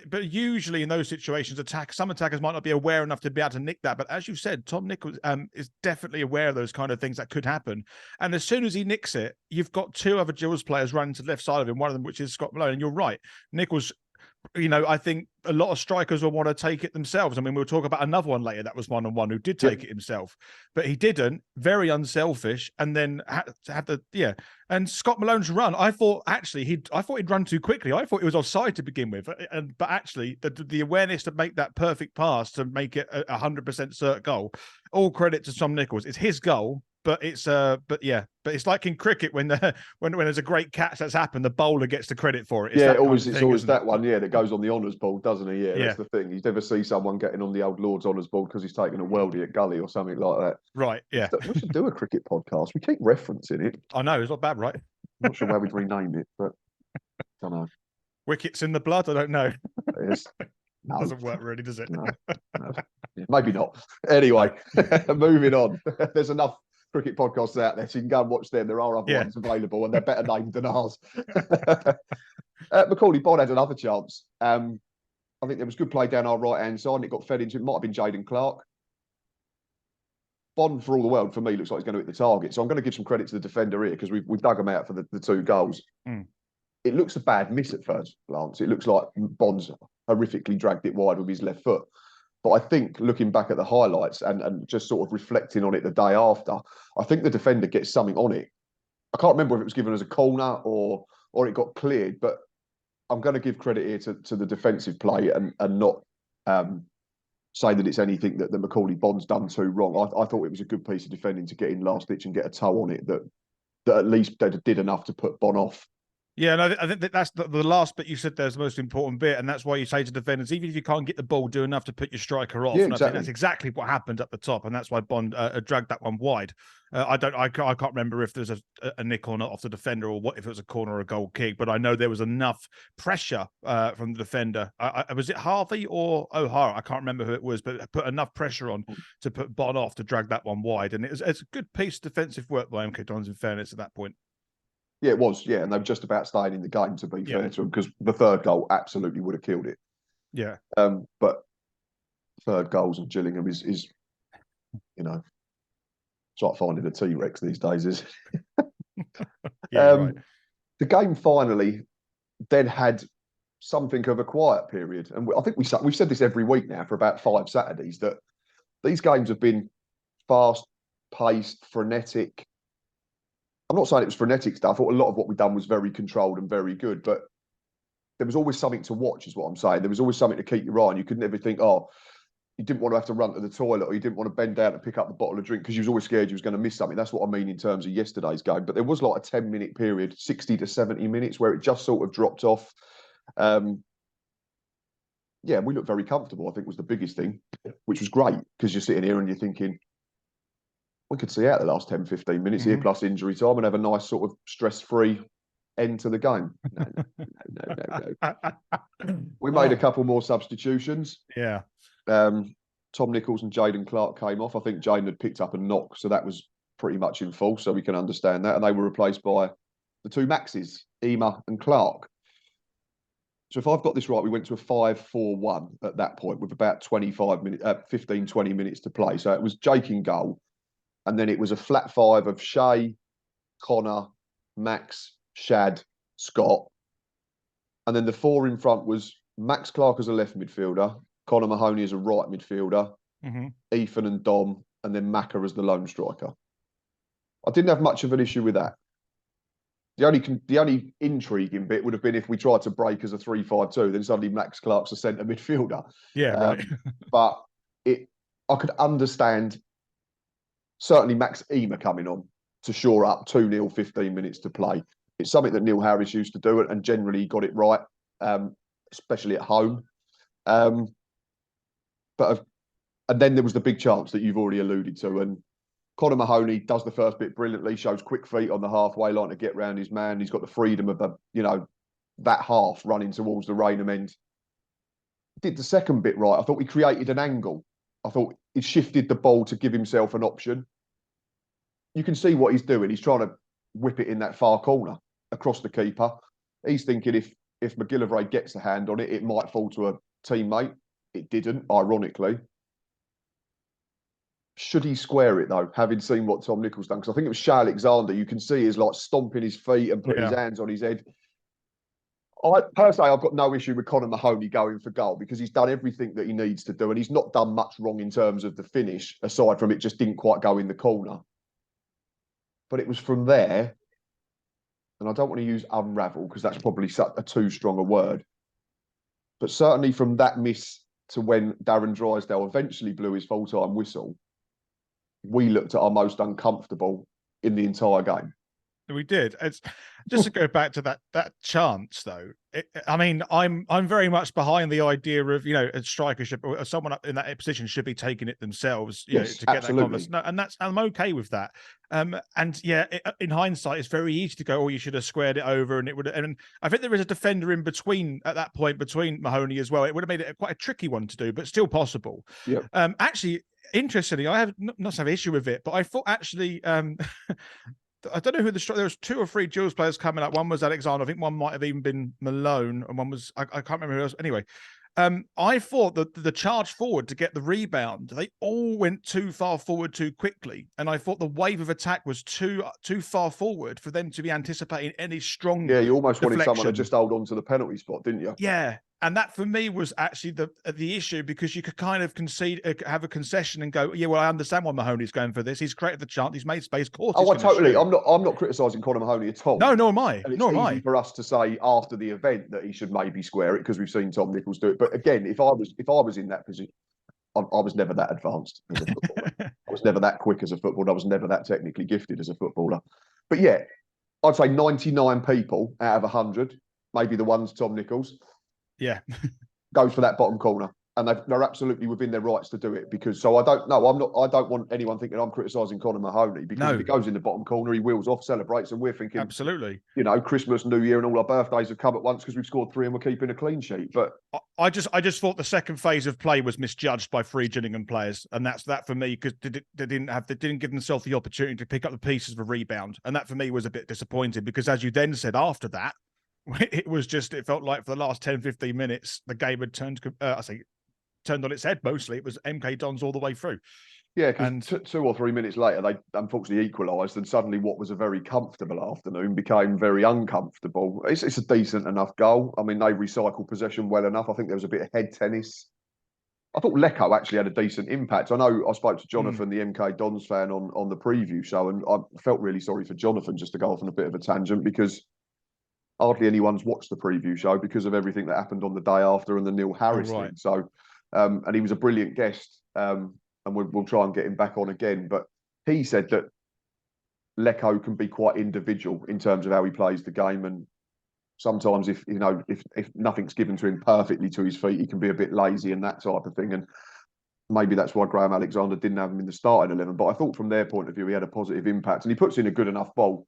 but usually in those situations, some attackers might not be aware enough to be able to nick that. But as you said, Tom Nichols is definitely aware of those kind of things that could happen. And as soon as he nicks it, you've got two other Gills players running to the left side of him, one of them which is Scott Millan. And you're right, Nichols, I think a lot of strikers will want to take it themselves. I mean, we'll talk about another one later that was 1-on-1 who did take it himself, but he didn't. Very unselfish, and then had the And Scott Malone's run, I thought he'd run too quickly. I thought he was offside to begin with, but actually the awareness to make that perfect pass to make it 100% cert goal. All credit to Tom Nichols. It's his goal. But it's it's like in cricket when there's a great catch that's happened, the bowler gets the credit for it. It's always that one, that goes on the honours board, doesn't he? Yeah, that's the thing. You never see someone getting on the old Lord's honours board because he's taking a worldie at gully or something like that. Right? Yeah. We should do a cricket podcast. We keep referencing it. I know it's not bad, right? I'm not sure why we'd rename it, but I don't know. Wickets in the blood. I don't know. No. Doesn't work really, does it? No. Yeah, maybe not. Anyway, moving on. There's enough cricket podcasts out there, so you can go and watch them. There are other ones available, and they're better named than ours. Macaulay Bonne had another chance. I think there was good play down our right-hand side, and it got fed into. It might have been Jaden Clark. Bonne, for all the world, for me, looks like he's going to hit the target. So I'm going to give some credit to the defender here because we've dug him out for the two goals. It looks a bad miss at first glance. It looks like Bonne's horrifically dragged it wide with his left foot. But I think looking back at the highlights and just sort of reflecting on it the day after, I think the defender gets something on it. I can't remember if it was given as a corner or it got cleared, but I'm going to give credit here to the defensive play and not say that it's anything that Macaulay Bonne's done too wrong. I thought it was a good piece of defending to get in last ditch and get a toe on it that at least did enough to put Bonne off. Yeah, and I think that's the last bit you said there's the most important bit, and that's why you say to defenders, even if you can't get the ball, do enough to put your striker off. Yeah, and exactly. I think that's exactly what happened at the top, and that's why Bonne dragged that one wide. I can't remember if there's a nick or not off the defender, or what if it was a corner or a goal kick, but I know there was enough pressure from the defender. Was it Harvey or O'Hara? I can't remember who it was, but put enough pressure on to put Bonne off to drag that one wide, and it's a good piece of defensive work by MK Dons, in fairness, at that point. Yeah, it was. Yeah, and they were just about staying in the game, to be fair to them, because the third goal absolutely would have killed it. Yeah. But third goals and Gillingham is it's like finding a T-Rex these days, is right. The game finally then had something of a quiet period, and I think we've said this every week now for about 5 Saturdays, that these games have been fast-paced, frenetic. I'm not saying it was frenetic stuff. I thought a lot of what we'd done was very controlled and very good, but there was always something to watch, is what I'm saying. There was always something to keep your eye on. You could never think, you didn't want to have to run to the toilet, or you didn't want to bend down to pick up the bottle of drink because you was always scared you was going to miss something. That's what I mean in terms of yesterday's game. But there was like a 10-minute period, 60 to 70 minutes, where it just sort of dropped off. We looked very comfortable, I think, was the biggest thing, which was great, because you're sitting here and you're thinking, we could see out the last 10, 15 minutes here, plus injury time, and have a nice sort of stress-free end to the game. No. We made a couple more substitutions. Yeah. Tom Nichols and Jaden Clark came off. I think Jaden had picked up a knock, so that was pretty much in full, so we can understand that. And they were replaced by the two Maxes, Ema and Clark. So if I've got this right, we went to a 5-4-1 at that point with about 15, 20 minutes to play. So it was Jake in goal. And then it was a flat five of Shay, Connor, Max, Shad, Scott. And then the four in front was Max Clark as a left midfielder, Connor Mahoney as a right midfielder, Ethan and Dom, and then Macca as the lone striker. I didn't have much of an issue with that. The only intriguing bit would have been if we tried to break as a 3-5-2, then suddenly Max Clark's a centre midfielder. Yeah, right. But I could understand certainly Max Ema coming on to shore up 2-0, 15 minutes to play. It's something that Neil Harris used to do, and generally got it right, especially at home. And then there was the big chance that you've already alluded to, and Connor Mahoney does the first bit brilliantly, shows quick feet on the halfway line to get round his man. He's got the freedom of that half running towards the Raynham end. Did the second bit right. I thought we created an angle. I thought he shifted the ball to give himself an option. You can see what he's doing. He's trying to whip it in that far corner across the keeper. He's thinking, if if McGillivray gets a hand on it, it might fall to a teammate. It didn't, ironically. Should he square it though, having seen what Tom Nichols done? Because I think it was Shea Alexander. You can see he's like stomping his feet and putting his hands on his head. Personally, I've got no issue with Conor Mahoney going for goal because he's done everything that he needs to do, and he's not done much wrong in terms of the finish, aside from it just didn't quite go in the corner. But it was from there, and I don't want to use unravel because that's probably a too strong a word. But certainly from that miss to when Darren Drysdale eventually blew his full-time whistle, we looked at our most uncomfortable in the entire game. We did. It's just to go back to that chance, though. I mean, I'm very much behind the idea of, you know, a striker should, or someone up in that position should be taking it themselves, you know, to get that confidence. No, and I'm okay with that. And yeah, in hindsight, it's very easy to go, oh, you should have squared it over, and it would. And I think there is a defender in between at that point between Mahoney as well. It would have made it quite a tricky one to do, but still possible. Yeah. Actually, interestingly, I have not have an issue with it, but I thought actually. I don't know who there was 2 or 3 Gills players coming up. One was Alexander. I think one might have even been Millan, and one was I can't remember who else. Anyway, I thought that the charge forward to get the rebound, they all went too far forward too quickly, and I thought the wave of attack was too far forward for them to be anticipating any strong. Yeah, you almost deflection. wanted someone to just hold on to the penalty spot, didn't you? Yeah. And that for me was actually the issue, because you could kind of have a concession and go, yeah, well, I understand why Mahoney's going for this. He's created the chance. He's made space. Oh, I totally. Shoot. I'm not criticising Conor Mahoney at all. No, nor am I. And it's easy for us to say after the event that he should maybe square it because we've seen Tom Nichols do it. But again, if I was in that position, I was never that advanced as a footballer. I was never that quick as a footballer. I was never that technically gifted as a footballer. But yeah, I'd say 99 people out of 100, maybe the one's Tom Nichols. Yeah. Goes for that bottom corner, and they're absolutely within their rights to do it. Because I don't want anyone thinking I'm criticising Conor Mahoney, because if he goes in the bottom corner, he wheels off, celebrates, and we're thinking absolutely, you know, Christmas, New Year, and all our birthdays have come at once because we've scored 3 and we're keeping a clean sheet. But I just thought the second phase of play was misjudged by 3 Gillingham players, and that's that for me, because they didn't give themselves the opportunity to pick up the pieces of a rebound, and that for me was a bit disappointing, because as you then said after that. It felt like for the last 10, 15 minutes, the game had turned on its head mostly. It was MK Dons all the way through. Yeah, because 2 or 3 minutes later, they unfortunately equalised, and suddenly what was a very comfortable afternoon became very uncomfortable. It's a decent enough goal. I mean, they recycled possession well enough. I think there was a bit of head tennis. I thought Lecco actually had a decent impact. I know I spoke to Jonathan, the MK Dons fan, on the preview show, and I felt really sorry for Jonathan, just to go off on a bit of a tangent, because hardly anyone's watched the preview show because of everything that happened on the day after and the Neil Harris thing. So, and he was a brilliant guest, and we'll try and get him back on again. But he said that Lecco can be quite individual in terms of how he plays the game, and sometimes if nothing's given to him perfectly to his feet, he can be a bit lazy and that type of thing. And maybe that's why Graham Alexander didn't have him in the starting 11. But I thought from their point of view, he had a positive impact, and he puts in a good enough ball.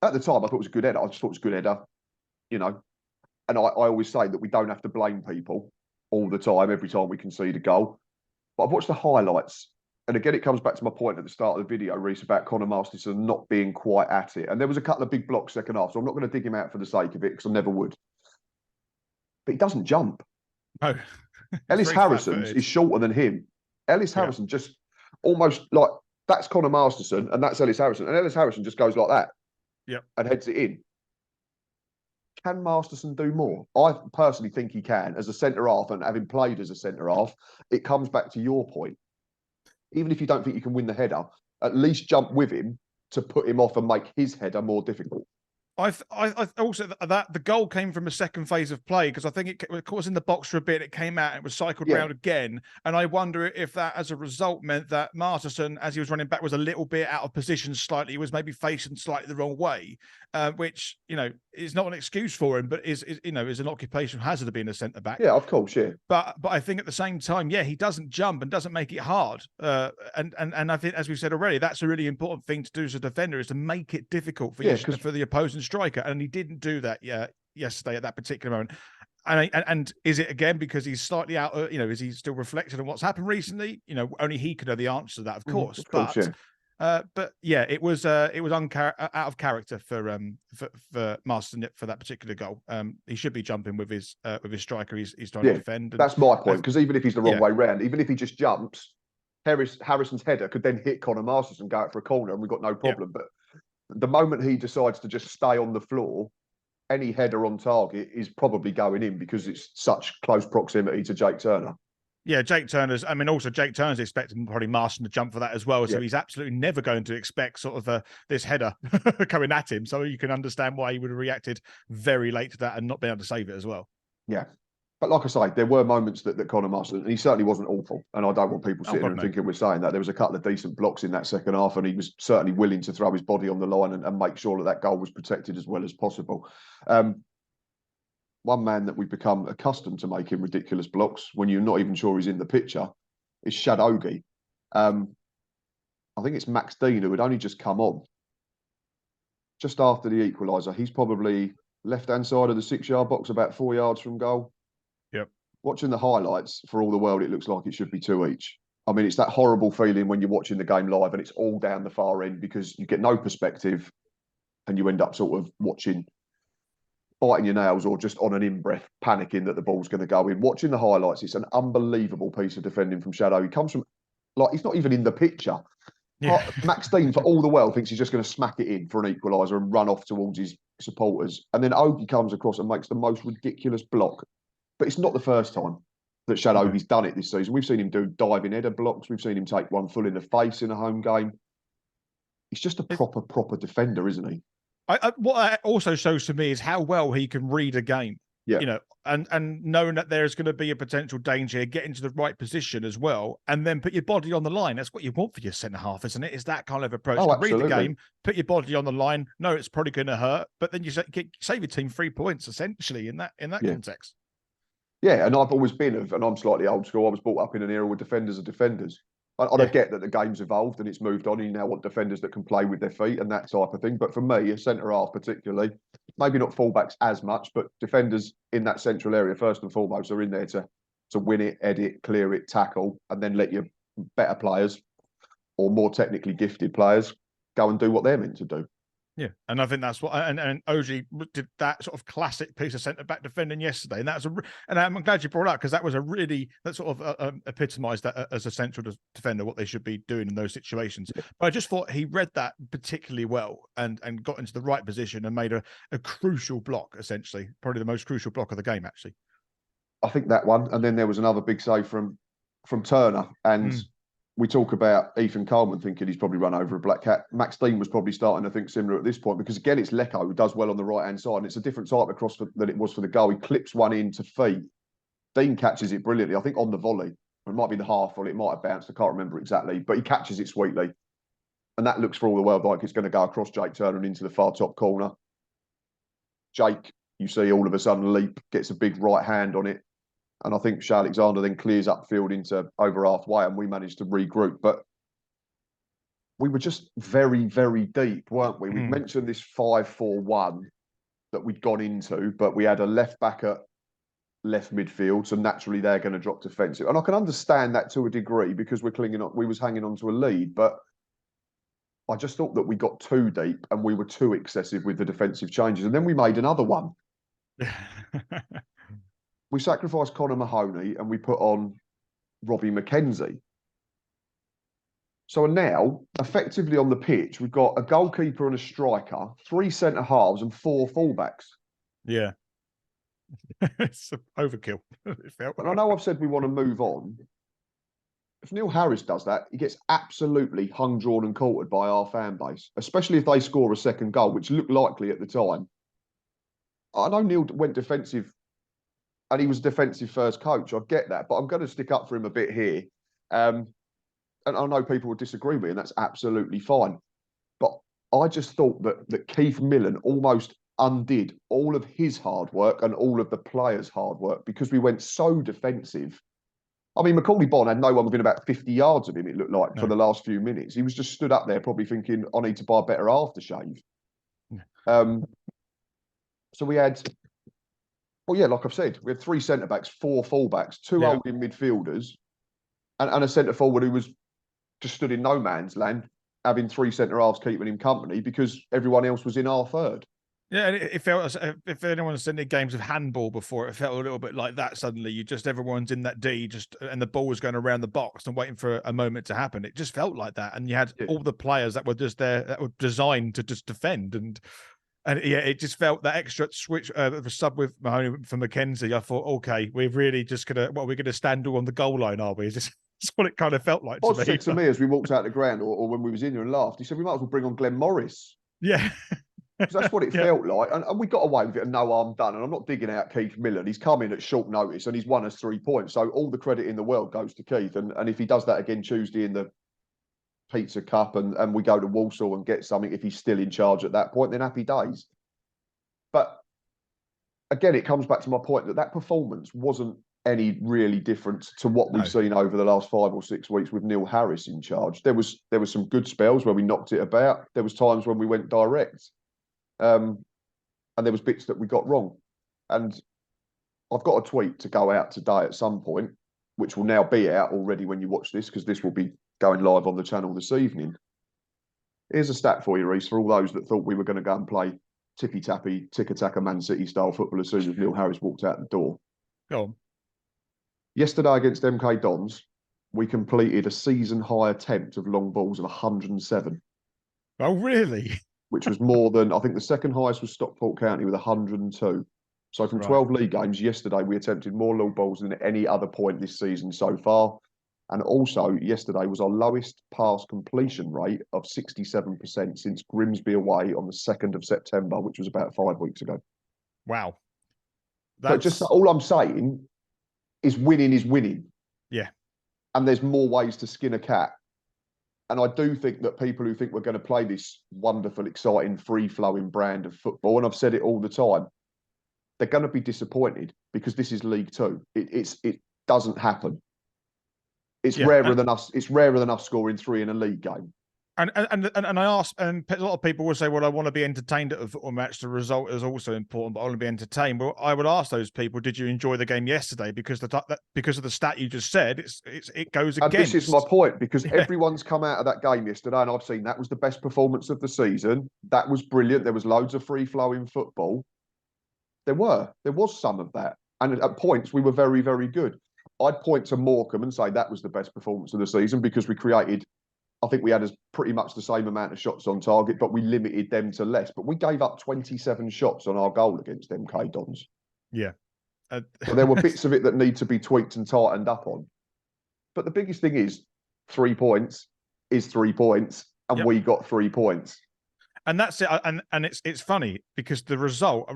At the time, I thought it was a good header. I just thought it was a good header, you know. And I always say that we don't have to blame people all the time, every time we concede a goal. But I've watched the highlights. And again, it comes back to my point at the start of the video, Rhys, about Conor Masterson not being quite at it. And there was a couple of big blocks second half, so I'm not going to dig him out for the sake of it, because I never would. But he doesn't jump. No. Ellis Harrison is shorter than him. Ellis Harrison just almost like, that's Conor Masterson and that's Ellis Harrison. And Ellis Harrison just goes like that. And heads it in. Can Masterson do more? I personally think he can as a centre-half, and having played as a centre-half, it comes back to your point. Even if you don't think you can win the header, at least jump with him to put him off and make his header more difficult. I also that the goal came from a second phase of play, because I think it was in the box for a bit. It came out, it was cycled round again, and I wonder if that, as a result, meant that Masterson, as he was running back, was a little bit out of position slightly. He was maybe facing slightly the wrong way, which, you know, is not an excuse for him, but is an occupational hazard of being a centre back. Yeah, of course, yeah. But I think at the same time, he doesn't jump and doesn't make it hard. And I think, as we've said already, that's a really important thing to do as a defender, is to make it difficult for for the opposing striker, and he didn't do that yesterday at that particular moment. And is it again because he's slightly out? Is he still reflecting on what's happened recently? Only he could know the answer to that, of course. But yeah, it was out of character for Marston for that particular goal. He should be jumping with his striker. He's trying to defend. And that's my point, because even if he's the wrong way round, even if he just jumps, Harrison's header could then hit Connor Masters and go out for a corner, and we've got no problem. But the moment he decides to just stay on the floor, any header on target is probably going in, because it's such close proximity to Jake Turner. Yeah, Jake Turner's. I mean, also Jake Turner's expecting probably Marston to jump for that as well. So he's absolutely never going to expect sort of this header coming at him. So you can understand why he would have reacted very late to that and not been able to save it as well. Yeah. But like I say, there were moments that Connor Marston, and he certainly wasn't awful. And I don't want people sitting there and thinking we're saying that. There was a couple of decent blocks in that second half, and he was certainly willing to throw his body on the line and make sure that goal was protected as well as possible. One man that we've become accustomed to making ridiculous blocks when you're not even sure he's in the picture is Shadogi. I think it's Max Dean, who had only just come on just after the equaliser. He's probably left-hand side of the 6-yard box, about 4 yards from goal. Yep. Watching the highlights, for all the world, it looks like it should be 2 each. I mean, it's that horrible feeling when you're watching the game live and it's all down the far end, because you get no perspective and you end up sort of watching, biting your nails, or just on an in-breath, panicking that the ball's going to go in. Watching the highlights, it's an unbelievable piece of defending from Shadow. He comes from, like, he's not even in the picture. Yeah. Max Dean, for all the world, thinks he's just going to smack it in for an equaliser and run off towards his supporters. And then Ogie comes across and makes the most ridiculous block. But it's not the first time that Shadow's done it this season. We've seen him do diving header blocks. We've seen him take one full in the face in a home game. He's just a proper defender, isn't he? What that also shows to me is how well he can read a game. Yeah. You know, and knowing that there's going to be a potential danger, get into the right position as well, and then put your body on the line. That's what you want for your centre half, isn't it? It's that kind of approach. Oh, read the game, put your body on the line. No, it's probably going to hurt, but then you save your team 3 points essentially in that context. Yeah, and I've always been and I'm slightly old school. I was brought up in an era where defenders are defenders. I get that the game's evolved and it's moved on. You now want defenders that can play with their feet and that type of thing. But for me, a centre half particularly, maybe not fullbacks as much, but defenders in that central area, first and foremost, are in there to win it, edit, clear it, tackle, and then let your better players or more technically gifted players go and do what they're meant to do. Yeah, and I think that's what and Ogie did that sort of classic piece of centre back defending yesterday, and that's and I'm glad you brought it up, because that was that sort of epitomised that as a central defender, what they should be doing in those situations. Yeah. But I just thought he read that particularly well and got into the right position and made a crucial block, essentially, probably the most crucial block of the game, actually. I think that one, and then there was another big save from Turner, and. We talk about Ethan Coleman thinking he's probably run over a black cat. Max Dean was probably starting to think similar at this point, because again, it's Lecco who does well on the right-hand side, and it's a different type of cross than it was for the goal. He clips one into feet. Dean catches it brilliantly, I think on the volley. It might be the half volley, it might have bounced, I can't remember exactly, but he catches it sweetly. And that looks for all the world like it's going to go across Jake Turner and into the far top corner. Jake, you see all of a sudden leap, gets a big right hand on it. And I think Shea Alexander then clears upfield into over halfway, and we managed to regroup. But we were just very, very deep, weren't we? We mentioned this 5-4-1 that we'd gone into, but we had a left back at left midfield, so naturally they're going to drop defensive. And I can understand that to a degree, because we was hanging on to a lead. But I just thought that we got too deep and we were too excessive with the defensive changes. And then we made another one. We sacrificed Connor Mahoney and we put on Robbie McKenzie. So now, effectively on the pitch, we've got a goalkeeper and a striker, 3 centre halves and 4 fullbacks. Yeah. It's overkill. But I know I've said we want to move on. If Neil Harris does that, he gets absolutely hung, drawn and quartered by our fan base, especially if they score a second goal, which looked likely at the time. I know Neil went defensive, and he was defensive first coach. I get that, but I'm going to stick up for him a bit here. And I know people will disagree with me, and that's absolutely fine. But I just thought that Keith Millan almost undid all of his hard work and all of the players' hard work, because we went so defensive. I mean, Macaulay Bonne had no one within about 50 yards of him, it looked like, for the last few minutes. He was just stood up there probably thinking, I need to buy a better aftershave. So we had... Well, yeah, like I've said, we had 3 centre-backs, 4 full-backs, 2 holding midfielders, and a centre-forward who was just stood in no man's land, having 3 centre-halves keeping him company because everyone else was in our third. Yeah, and it felt as if anyone's seen the games of handball before, it felt a little bit like that. Suddenly, everyone's in that D, and the ball was going around the box and waiting for a moment to happen. It just felt like that, and you had all the players that were just there, that were designed to just defend, and yeah, it just felt that extra switch, the sub with Mahoney for McKenzie. I thought, okay, we're really just gonna, we're gonna stand all on the goal line, are we? That's what it kind of felt like. Oz said to me as we walked out the ground, or when we was in there and laughed, he said, we might as well bring on Glenn Morris. Yeah. Because that's what it felt like. And we got away with it and no harm done. And I'm not digging out Keith Millan. He's come in at short notice and he's won us 3 points. So all the credit in the world goes to Keith. And if he does that again Tuesday in the Pizza Cup and we go to Walsall and get something, if he's still in charge at that point, then happy days. But again, it comes back to my point that performance wasn't any really different to what we've seen over the last 5 or 6 weeks with Neil Harris in charge. There was some good spells where we knocked it about. There was times when we went direct. And there was bits that we got wrong. And I've got a tweet to go out today at some point, which will now be out already when you watch this, because this will be going live on the channel this evening. Here's a stat for you, Rhys, for all those that thought we were going to go and play tippy-tappy, tick-a-tack, Man City style football as soon as Neil Harris walked out the door. Go on. Yesterday against MK Dons, we completed a season-high attempt of long balls of 107. Oh, really? Which was more than, I think the second highest was Stockport County with 102. So from 12 league games, yesterday we attempted more long balls than at any other point this season so far. And also, yesterday was our lowest pass completion rate of 67% since Grimsby away on the 2nd of September, which was about 5 weeks ago. Wow. So just all I'm saying is winning. Yeah. And there's more ways to skin a cat. And I do think that people who think we're going to play this wonderful, exciting, free-flowing brand of football, and I've said it all the time, they're going to be disappointed because this is League Two. It doesn't happen. It's rarer than us. It's rarer than us scoring 3 in a league game. And I asked, and a lot of people will say, well, I want to be entertained at a football match. The result is also important, but I want to be entertained. Well, I would ask those people, did you enjoy the game yesterday? Because because of the stat you just said, it goes against. And this is my point, because everyone's come out of that game yesterday, and I've seen that was the best performance of the season. That was brilliant. There was loads of free-flowing football. There was some of that. And at points, we were very, very good. I'd point to Morecambe and say that was the best performance of the season because we created, I think we had pretty much the same amount of shots on target, but we limited them to less. But we gave up 27 shots on our goal against MK Dons. Yeah. So there were bits of it that need to be tweaked and tightened up on. But the biggest thing is 3 points is 3 points, and we got 3 points. And that's it. And it's funny because the result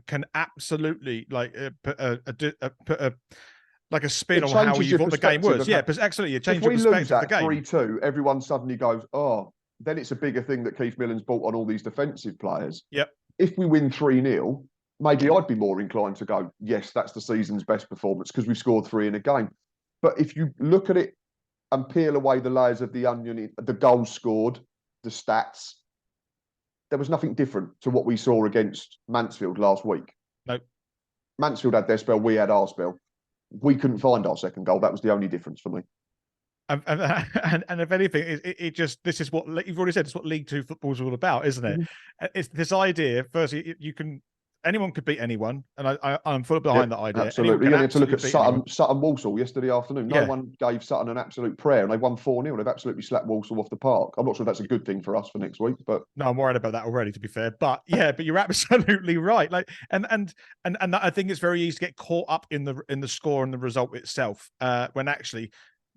can absolutely put a like a spin on how you thought the game was. Yeah, but absolutely, it changes your perspective of the game. If we lose that 3-2, everyone suddenly goes, oh, then it's a bigger thing that Keith Millan's brought on all these defensive players. Yep. If we win 3-0, maybe I'd be more inclined to go, yes, that's the season's best performance because we've scored 3 in a game. But if you look at it and peel away the layers of the onion, the goals scored, the stats, there was nothing different to what we saw against Mansfield last week. Nope. Mansfield had their spell, we had our spell. We couldn't find our second goal. That was the only difference for me. And if anything, it just, this is what you've already said. It's what League Two football is all about, isn't it? Mm-hmm. It's this idea. Firstly, anyone could beat anyone, and I'm fully behind that idea. Absolutely. You had to look at Sutton Walsall yesterday afternoon. No one gave Sutton an absolute prayer, and they won 4-0. They've absolutely slapped Walsall off the park. I'm not sure that's a good thing for us for next week, but no, I'm worried about that already. To be fair, but but you're absolutely right. Like, and that, I think it's very easy to get caught up in the score and the result itself, when actually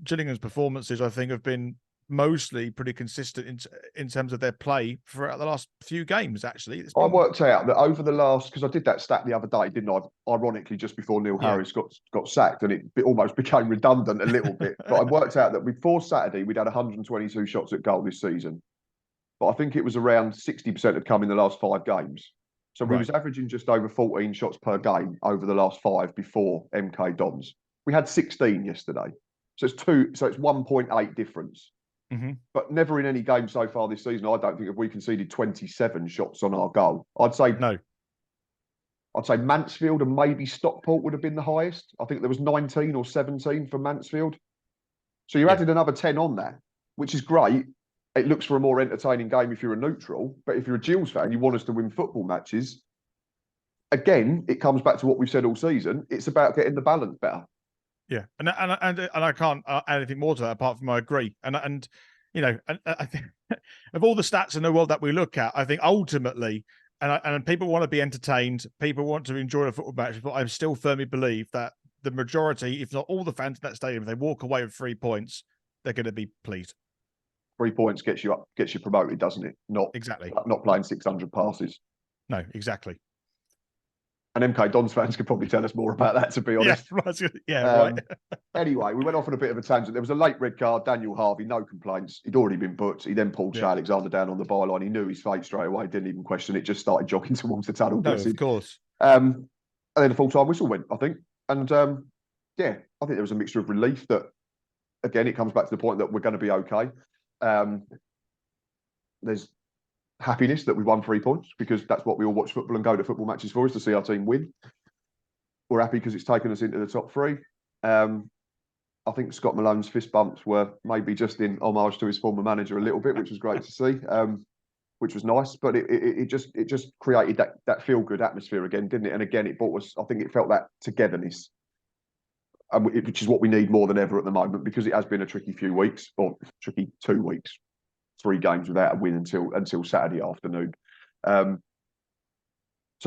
Gillingham's performances, I think, have been mostly pretty consistent in terms of their play throughout the last few games. Actually, I worked out that over the last, because I did that stat the other day, didn't I? Ironically, just before Neil Harris got sacked, and it almost became redundant a little bit. But I worked out that before Saturday, we'd had 122 shots at goal this season. But I think it was around 60% had come in the last 5 games. So we was averaging just over 14 shots per game over the last 5 before MK Dons. We had 16 yesterday. So it's 1.8 difference. Mm-hmm. But never in any game so far this season, I don't think, have we conceded 27 shots on our goal. I'd say no. I'd say Mansfield and maybe Stockport would have been the highest. I think there was 19 or 17 for Mansfield. So you added another 10 on that, which is great. it looks for a more entertaining game if you're a neutral. But if you're a Gills fan, you want us to win football matches. Again, it comes back to what we've said all season. It's about getting the balance better. Yeah, and I can't add anything more to that apart from I agree. And you know, I think of all the stats in the world that we look at, I think ultimately, and people want to be entertained, people want to enjoy a football match, but I still firmly believe that the majority, if not all the fans in that stadium, if they walk away with 3 points, they're going to be pleased. 3 points gets you promoted, doesn't it? Not playing 600 passes. No, exactly. And MK Dons fans could probably tell us more about that, to be honest. Right. Anyway, we went off on a bit of a tangent. There was a late red card, Daniel Harvey, no complaints. He'd already been booked. He then pulled Shea Alexander down on the byline. He knew his fate straight away, didn't even question it, just started jogging towards the tunnel. No, of course. And then the full-time whistle went, I think. And yeah, I think there was a mixture of relief that, again, it comes back to the point that we're going to be okay. There's happiness that we won 3 points, because that's what we all watch football and go to football matches for, is to see our team win. We're happy because it's taken us into the top 3. I think Scott Malone's fist bumps were maybe just in homage to his former manager a little bit, which was great to see, which was nice. But it just created that feel good atmosphere again, didn't it? And again, it brought us, I think it felt that togetherness, which is what we need more than ever at the moment, because it has been a tricky few weeks, or tricky 2 weeks. 3 games without a win until Saturday afternoon. So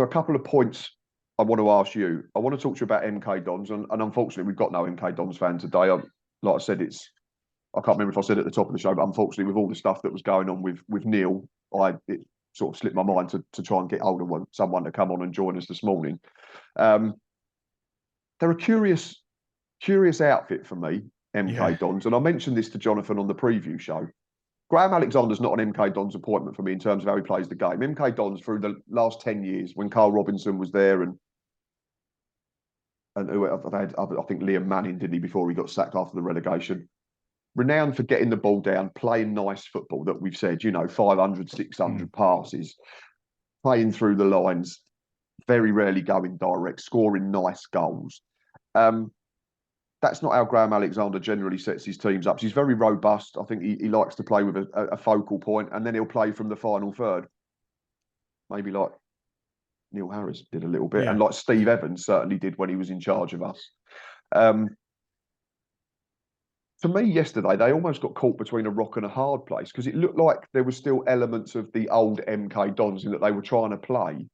a couple of points I want to ask you. I want to talk to you about MK Dons, and unfortunately we've got no MK Dons fan today. Like I said, I can't remember if I said at the top of the show, but unfortunately with all the stuff that was going on with Neil, it sort of slipped my mind to try and get hold of someone to come on and join us this morning. They're a curious outfit for me, MK Dons, and I mentioned this to Jonathan on the preview show. Graham Alexander's not an MK Dons appointment for me in terms of how he plays the game. MK Dons, through the last 10 years, when Carl Robinson was there, and I think Liam Manning, didn't he, before he got sacked after the relegation, renowned for getting the ball down, playing nice football that we've said, 500, 600 passes, playing through the lines, very rarely going direct, scoring nice goals. That's not how Graham Alexander generally sets his teams up. He's very robust. I think he likes to play with a focal point, and then he'll play from the final third. Maybe like Neil Harris did a little bit, and like Steve Evans certainly did when he was in charge of us. For me, yesterday, they almost got caught between a rock and a hard place, because it looked like there were still elements of the old MK Dons in that they were trying to play,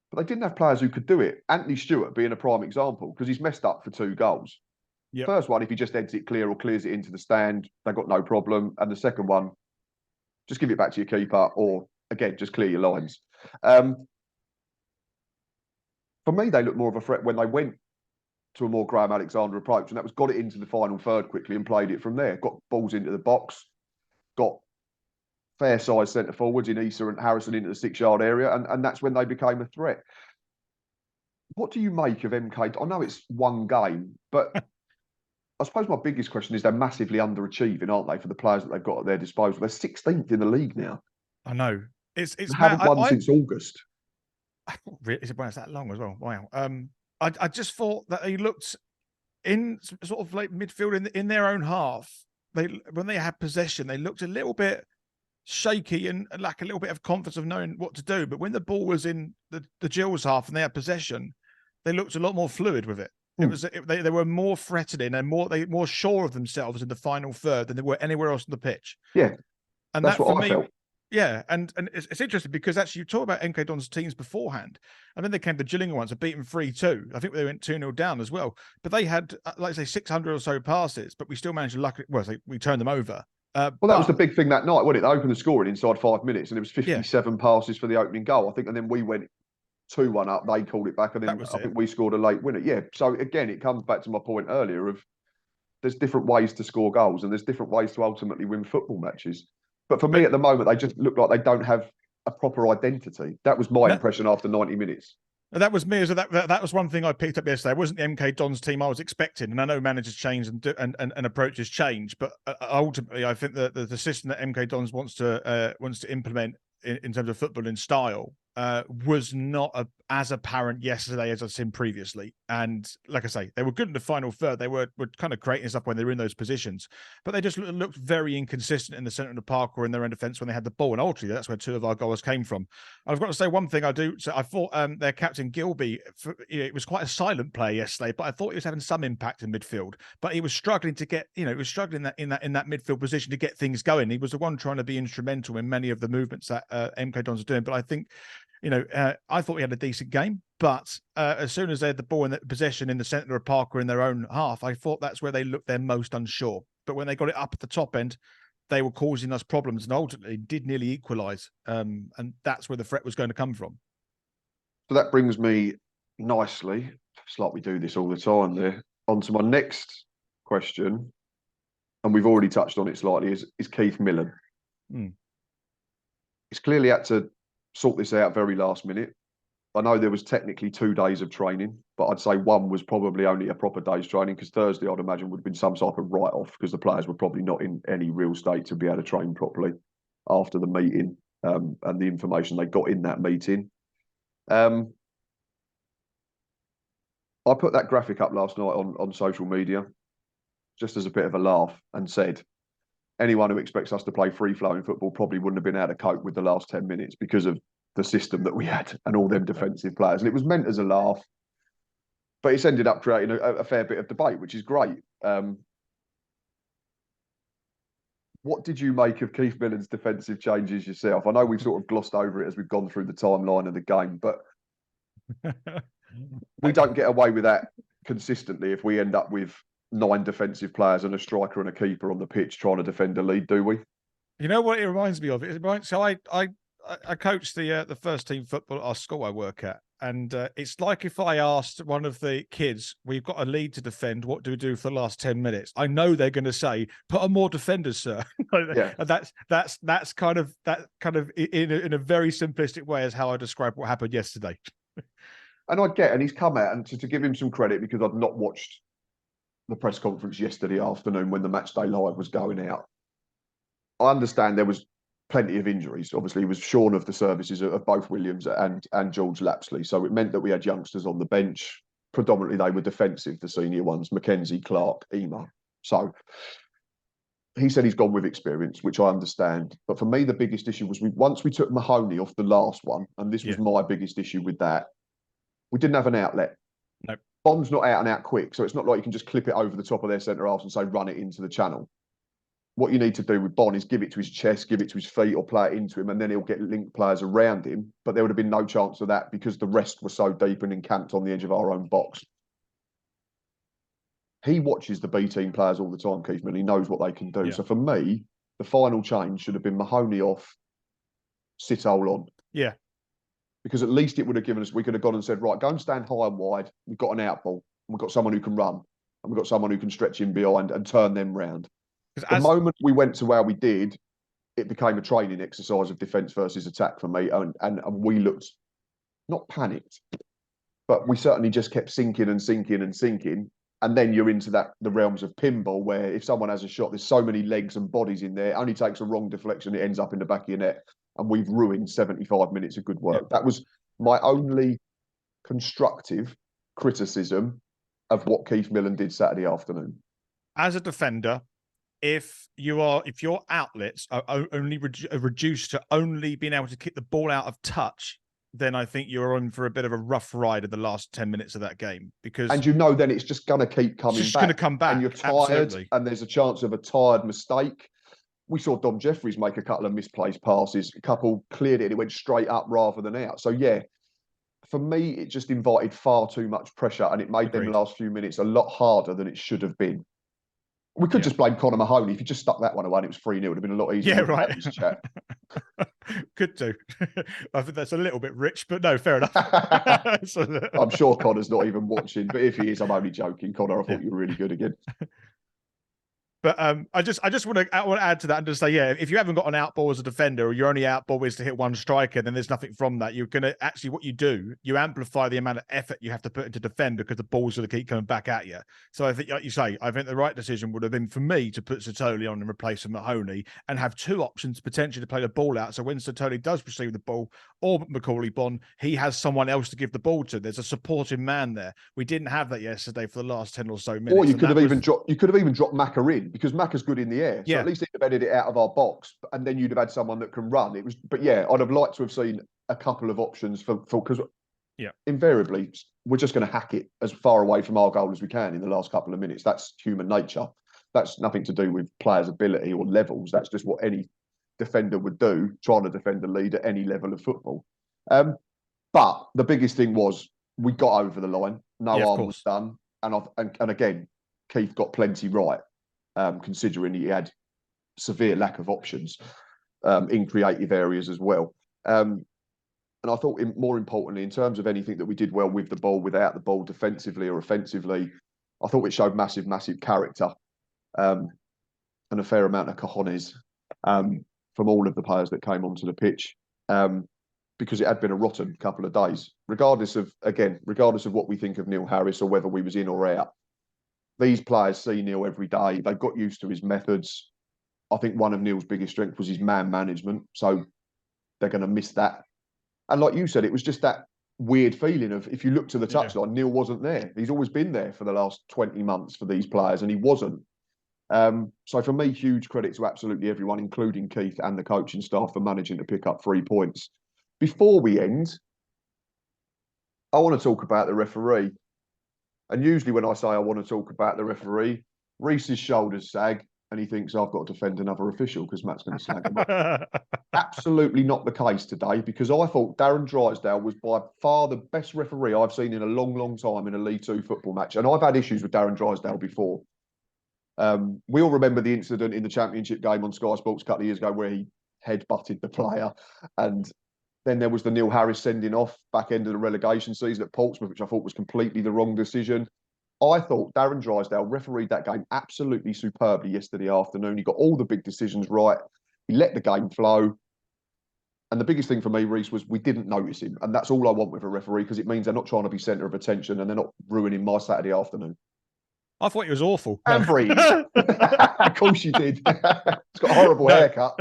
but they didn't have players who could do it. Anthony Stewart being a prime example, because he's messed up for 2 goals. Yep. First one, if he just heads it clear or clears it into the stand, they've got no problem. And the second one, just give it back to your keeper, or again, just clear your lines. For me, they looked more of a threat when they went to a more Graham Alexander approach, and that was got it into the final third quickly and played it from there. Got balls into the box, got fair size centre forwards in Issa and Harrison into the 6-yard area, and that's when they became a threat. What do you make of MK? I know it's one game, but I suppose my biggest question is they're massively underachieving, aren't they, for the players that they've got at their disposal? They're 16th in the league now. I know. They haven't won since August. Is it that long as well? Wow. I just thought that they looked in sort of like midfield in their own half. When they had possession, they looked a little bit shaky and lack a little bit of confidence of knowing what to do. But when the ball was in the Gills half and they had possession, they looked a lot more fluid with it. They were more threatening and more sure of themselves in the final third than they were anywhere else on the pitch. Yeah, and that's what I felt. Yeah, and it's interesting because actually you talk about MK Dons teams beforehand, and then they came to Gillingham once and beat them 3-2. I think they went 2-0 down as well. But they had, like I say, 600 or so passes, but we still managed to we turned them over. That was the big thing that night, wasn't it? They opened the scoring inside 5 minutes, and it was 57 passes for the opening goal, I think, and then we went 2-1 up, they called it back, and then I think we scored a late winner. Yeah, so again, it comes back to my point earlier of there's different ways to score goals, and there's different ways to ultimately win football matches. But for me, at the moment, they just look like they don't have a proper identity. That was my impression after 90 minutes. That was me. So that was one thing I picked up yesterday. It wasn't the MK Dons team I was expecting, and I know managers change and approaches change, but ultimately, I think the system that MK Dons wants to implement in terms of footballing style was not as apparent yesterday as I've seen previously. And like I say, they were good in the final third. They were kind of creating stuff when they were in those positions, but they just looked very inconsistent in the centre of the park or in their own defence when they had the ball. And ultimately, that's where 2 of our goals came from. I've got to say one thing I do. So I thought their captain Gilby, it was quite a silent player yesterday, but I thought he was having some impact in midfield. But he was struggling to get, he was struggling in that midfield position to get things going. He was the one trying to be instrumental in many of the movements that MK Dons are doing. But I think, I thought he had a decent game, but as soon as they had the ball in the possession in the centre of park or in their own half, I thought that's where they looked their most unsure. But when they got it up at the top end, they were causing us problems and ultimately did nearly equalise. And that's where the threat was going to come from. So that brings me nicely, it's like we do this all the time there, onto my next question. And we've already touched on it slightly, is Keith Millan. He's clearly had to sort this out very last minute. I know there was technically 2 days of training, but I'd say one was probably only a proper day's training, because Thursday, I'd imagine, would have been some type of write-off because the players were probably not in any real state to be able to train properly after the meeting and the information they got in that meeting. I put that graphic up last night on social media just as a bit of a laugh and said, anyone who expects us to play free-flowing football probably wouldn't have been able to cope with the last 10 minutes because of the system that we had and all them defensive players. And it was meant as a laugh, but it's ended up creating a fair bit of debate, which is great. What did you make of Keith Millan's defensive changes yourself? I know we've sort of glossed over it as we've gone through the timeline of the game, but we don't get away with that consistently if we end up with 9 defensive players and a striker and a keeper on the pitch trying to defend a lead, do we? You know what it reminds me of? So I coach the first team football at our school I work at, and it's like if I asked one of the kids, "We've got a lead to defend. What do we do for the last 10 minutes?" I know they're going to say, "Put on more defenders, sir." Yeah. And that's kind of in a very simplistic way is how I describe what happened yesterday. And and he's come out, and to give him some credit, because I've not watched the press conference yesterday afternoon when the match day live was going out. I understand there was plenty of injuries. Obviously, he was shorn of the services of both Williams and George Lapsley. So it meant that we had youngsters on the bench. Predominantly, they were defensive, the senior ones, Mackenzie, Clark, Ema. So he said he's gone with experience, which I understand. But for me, the biggest issue was once we took Mahoney off the last one, and this was my biggest issue with that, we didn't have an outlet. Nope. Bond's not out and out quick, so it's not like you can just clip it over the top of their centre halves and say, run it into the channel. What you need to do with Bond is give it to his chest, give it to his feet, or play it into him, and then he'll get linked players around him. But there would have been no chance of that because the rest were so deep and encamped on the edge of our own box. He watches the B team players all the time, Keith Millan. He knows what they can do. Yeah. So for me, the final change should have been Mahoney off, Sitole on. Yeah. Because at least it would have given us, we could have gone and said, right, go and stand high and wide. We've got an out ball. And we've got someone who can run. And we've got someone who can stretch in behind and turn them round. The moment we went to where we did, it became a training exercise of defence versus attack for me. And we looked, not panicked, but we certainly just kept sinking and sinking and sinking. And then you're into the realms of pinball, where if someone has a shot, there's so many legs and bodies in there. It only takes a wrong deflection, it ends up in the back of your net. And we've ruined 75 minutes of good work. Yep. That was my only constructive criticism of what Keith Millan did Saturday afternoon. As a defender, if your outlets are only reduced to only being able to kick the ball out of touch, then I think you're on for a bit of a rough ride in the last 10 minutes of that game. And then it's just going to keep coming back. It's just going to come back. And you're tired, absolutely. And there's a chance of a tired mistake. We saw Dom Jeffries make a couple of misplaced passes. A couple cleared it. It went straight up rather than out. So, yeah, for me, it just invited far too much pressure, and it made them last few minutes a lot harder than it should have been. We could just blame Conor Mahoney. If you just stuck that one away and it was 3-0, it would have been a lot easier. Yeah, right. Chat. Could do. I think that's a little bit rich, but no, fair enough. I'm sure Conor's not even watching, but if he is, I'm only joking. Conor, I thought you were really good again. But I just want to add to that and just say, yeah, if you haven't got an out ball as a defender, or your only out ball is to hit one striker, then there's nothing from that. You're going to actually, what you do, you amplify the amount of effort you have to put into defend, because the ball's going to keep coming back at you. So I think, like you say, I think the right decision would have been for me to put Sotoli on and replace Mahoney, and have two options potentially to play the ball out. So when Sotoli does receive the ball, or Macaulay Bonne, he has someone else to give the ball to. There's a supporting man there. We didn't have that yesterday for the last 10 or so minutes. Or you could have even dropped Macca in, because Macca's good in the air. So at least he'd have headed it out of our box, and then you'd have had someone that can run. But yeah, I'd have liked to have seen a couple of options for because invariably we're just going to hack it as far away from our goal as we can in the last couple of minutes. That's human nature. That's nothing to do with players' ability or levels. That's just what any defender would do, trying to defend the lead at any level of football. But the biggest thing was we got over the line. No harm was done, and again, Keith got plenty right. Considering he had severe lack of options in creative areas as well. And I thought, more importantly, in terms of anything that we did well with the ball, without the ball, defensively or offensively, I thought it showed massive character and a fair amount of cojones from all of the players that came onto the pitch, because it had been a rotten couple of days, regardless of what we think of Neil Harris or whether we was in or out. These players see Neil every day. They've got used to his methods. I think one of Neil's biggest strengths was his man management. So they're going to miss that. And like you said, it was just that weird feeling of, if you look to the touchline, Neil wasn't there. He's always been there for the last 20 months for these players, and he wasn't. So for me, huge credit to absolutely everyone, including Keith and the coaching staff, for managing to pick up 3 points. Before we end, I want to talk about the referee. And usually when I say I want to talk about the referee, Rhys's shoulders sag and he thinks I've got to defend another official because Matt's going to slag him up. Absolutely not the case today, because I thought Darren Drysdale was by far the best referee I've seen in a long, long time in a League Two football match. And I've had issues with Darren Drysdale before. We all remember the incident in the Championship game on Sky Sports a couple of years ago where he head-butted the player, and then there was the Neil Harris sending off back end of the relegation season at Portsmouth, which I thought was completely the wrong decision. I thought Darren Drysdale refereed that game absolutely superbly yesterday afternoon. He got all the big decisions right. He let the game flow. And the biggest thing for me, Rhys, was we didn't notice him. And that's all I want with a referee, because it means they're not trying to be centre of attention and they're not ruining my Saturday afternoon. I thought he was awful. And Breeze. Of course you did. It's got a horrible haircut.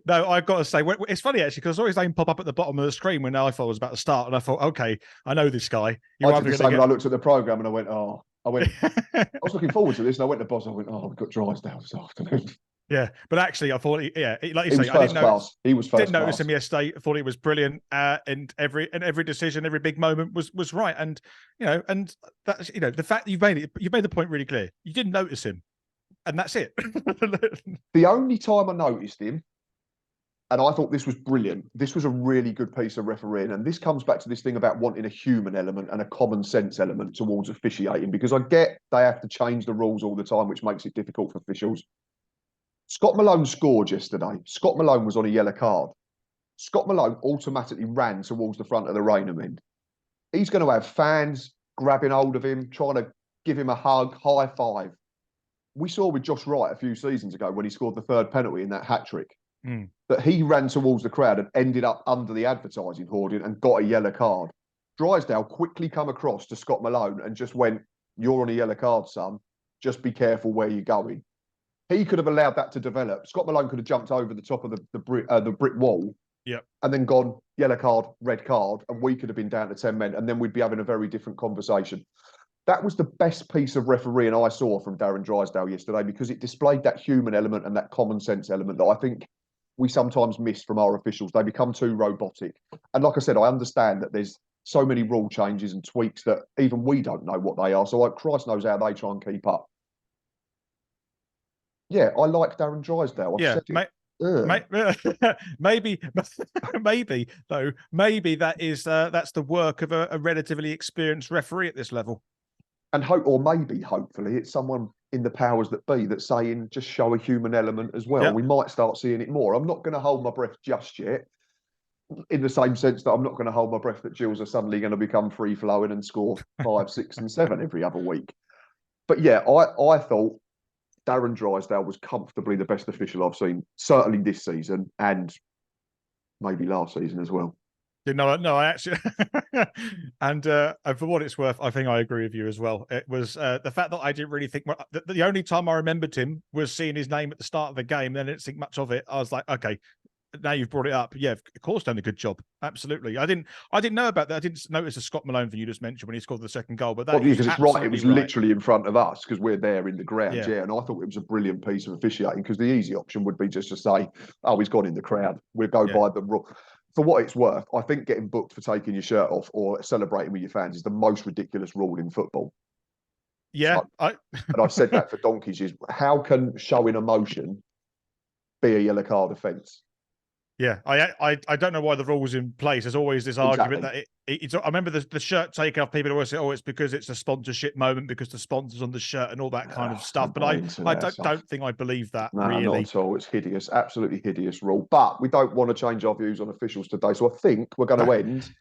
No, I've got to say, it's funny actually, because I saw his name pop up at the bottom of the screen when iPhone was about to start, and I thought, okay, I know this guy. I did the same when I looked at the programme and I went, I was looking forward to this, and I went to Boss, I went, we've got Drysdale this afternoon. Yeah, but actually, I thought, like you say, I didn't notice. He was first didn't notice him yesterday. I thought he was brilliant, and every decision, every big moment was right. And and that's the fact that you made the point really clear. You didn't notice him, and that's it. The only time I noticed him, and I thought this was brilliant. This was a really good piece of refereeing, and this comes back to this thing about wanting a human element and a common sense element towards officiating. Because I get they have to change the rules all the time, which makes it difficult for officials. Scott Malone scored yesterday. Scott Malone was on a yellow card. Scott Malone automatically ran towards the front of the Raynham end. He's going to have fans grabbing hold of him, trying to give him a hug, high five. We saw with Josh Wright a few seasons ago when he scored the third penalty in that hat-trick, that he ran towards the crowd and ended up under the advertising hoarding and got a yellow card. Drysdale quickly come across to Scott Malone and just went, "You're on a yellow card, son. Just be careful where you're going." He could have allowed that to develop. Scott Malone could have jumped over the top of the brick wall, and then gone yellow card, red card, and we could have been down to 10 men, and then we'd be having a very different conversation. That was the best piece of refereeing I saw from Darren Drysdale yesterday, because it displayed that human element and that common sense element that I think we sometimes miss from our officials. They become too robotic. And like I said, I understand that there's so many rule changes and tweaks that even we don't know what they are. So Christ knows how they try and keep up. Yeah, I like Darren Drysdale. Maybe that is that's the work of a relatively experienced referee at this level. And hopefully, it's someone in the powers that be that's saying just show a human element as well. We might start seeing it more. I'm not going to hold my breath just yet, in the same sense that I'm not going to hold my breath that Gills are suddenly going to become free flowing and score 5, 6, and 7 every other week. But yeah, I thought Darren Drysdale was comfortably the best official I've seen, certainly this season and maybe last season as well. No, I actually, and for what it's worth, I think I agree with you as well. It was the fact that I didn't really think the only time I remembered him was seeing his name at the start of the game. Then I didn't think much of it. I was like, okay, now you've brought it up. Yeah, of course, done a good job. Absolutely. I didn't know about that. I didn't notice the Scott Malone thing you just mentioned when he scored the second goal. But that because it's right. It was literally in front of us because we're there in the ground. Yeah. And I thought it was a brilliant piece of officiating because the easy option would be just to say, oh, he's gone in the crowd. We'll go by the rule. For what it's worth, I think getting booked for taking your shirt off or celebrating with your fans is the most ridiculous rule in football. Yeah. And I've said that for donkeys is how can showing emotion be a yellow card offence? Yeah, I don't know why the rule was in place. There's always this argument that it's. I remember the shirt taking off. People always say, "Oh, it's because it's a sponsorship moment because the sponsor's on the shirt and all that kind of stuff." But I don't think I believe that. No, really, not at all. It's hideous, absolutely hideous rule. But we don't want to change our views on officials today, so I think we're going to end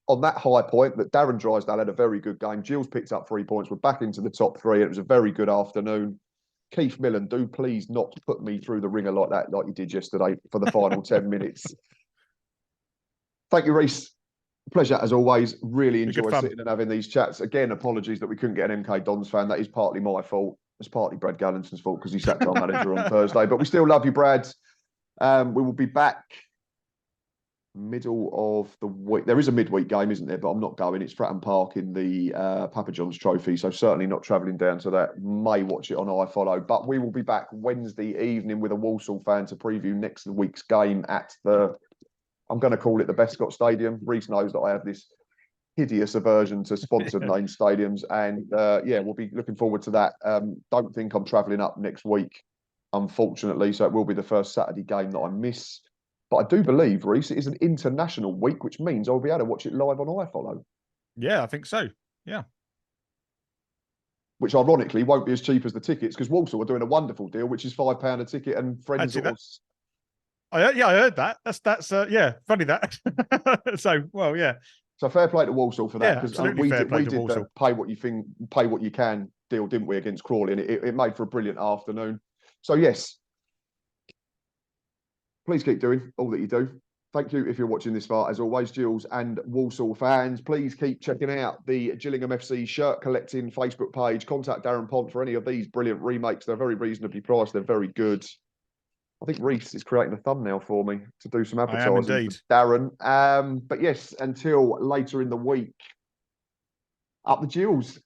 on that high point that Darren Drysdale had a very good game. Gills picked up 3 points. We're back into the top three. It was a very good afternoon. Keith Millan, do please not put me through the ringer like that, like you did yesterday for the final 10 minutes. Thank you, Rhys. Pleasure as always. Really enjoy sitting and having these chats. Again, apologies that we couldn't get an MK Dons fan. That is partly my fault. It's partly Brad Gallinton's fault because he sacked our manager on Thursday. But we still love you, Brad. We will be back middle of the week. There is a midweek game, isn't there? But I'm not going. It's Fratton Park in the Papa John's Trophy, so certainly not travelling down to that. May watch it on iFollow. But we will be back Wednesday evening with a Walsall fan to preview next week's game at the, I'm going to call it the Bescott Stadium. Rhys knows that I have this hideous aversion to sponsored name stadiums, and yeah, we'll be looking forward to that. Don't think I'm travelling up next week, unfortunately, so it will be the first Saturday game that I miss. But I do believe, Rhys, it is an international week, which means I'll be able to watch it live on iFollow. Yeah, I think so. Yeah. Which ironically won't be as cheap as the tickets because Walsall are doing a wonderful deal, which is £5 a ticket and friends. I heard that. That's yeah, funny that. So well, yeah. So fair play to Walsall for that because we did the pay what you think, pay what you can deal, didn't we, against Crawley? And it made for a brilliant afternoon. So yes. Please keep doing all that you do. Thank you if you're watching this far. As always, Gills and Walsall fans, please keep checking out the Gillingham FC shirt collecting Facebook page. Contact Darren Pont for any of these brilliant remakes. They're very reasonably priced. They're very good. I think Rhys is creating a thumbnail for me to do some advertising for Darren. But yes, until later in the week, up the Gills.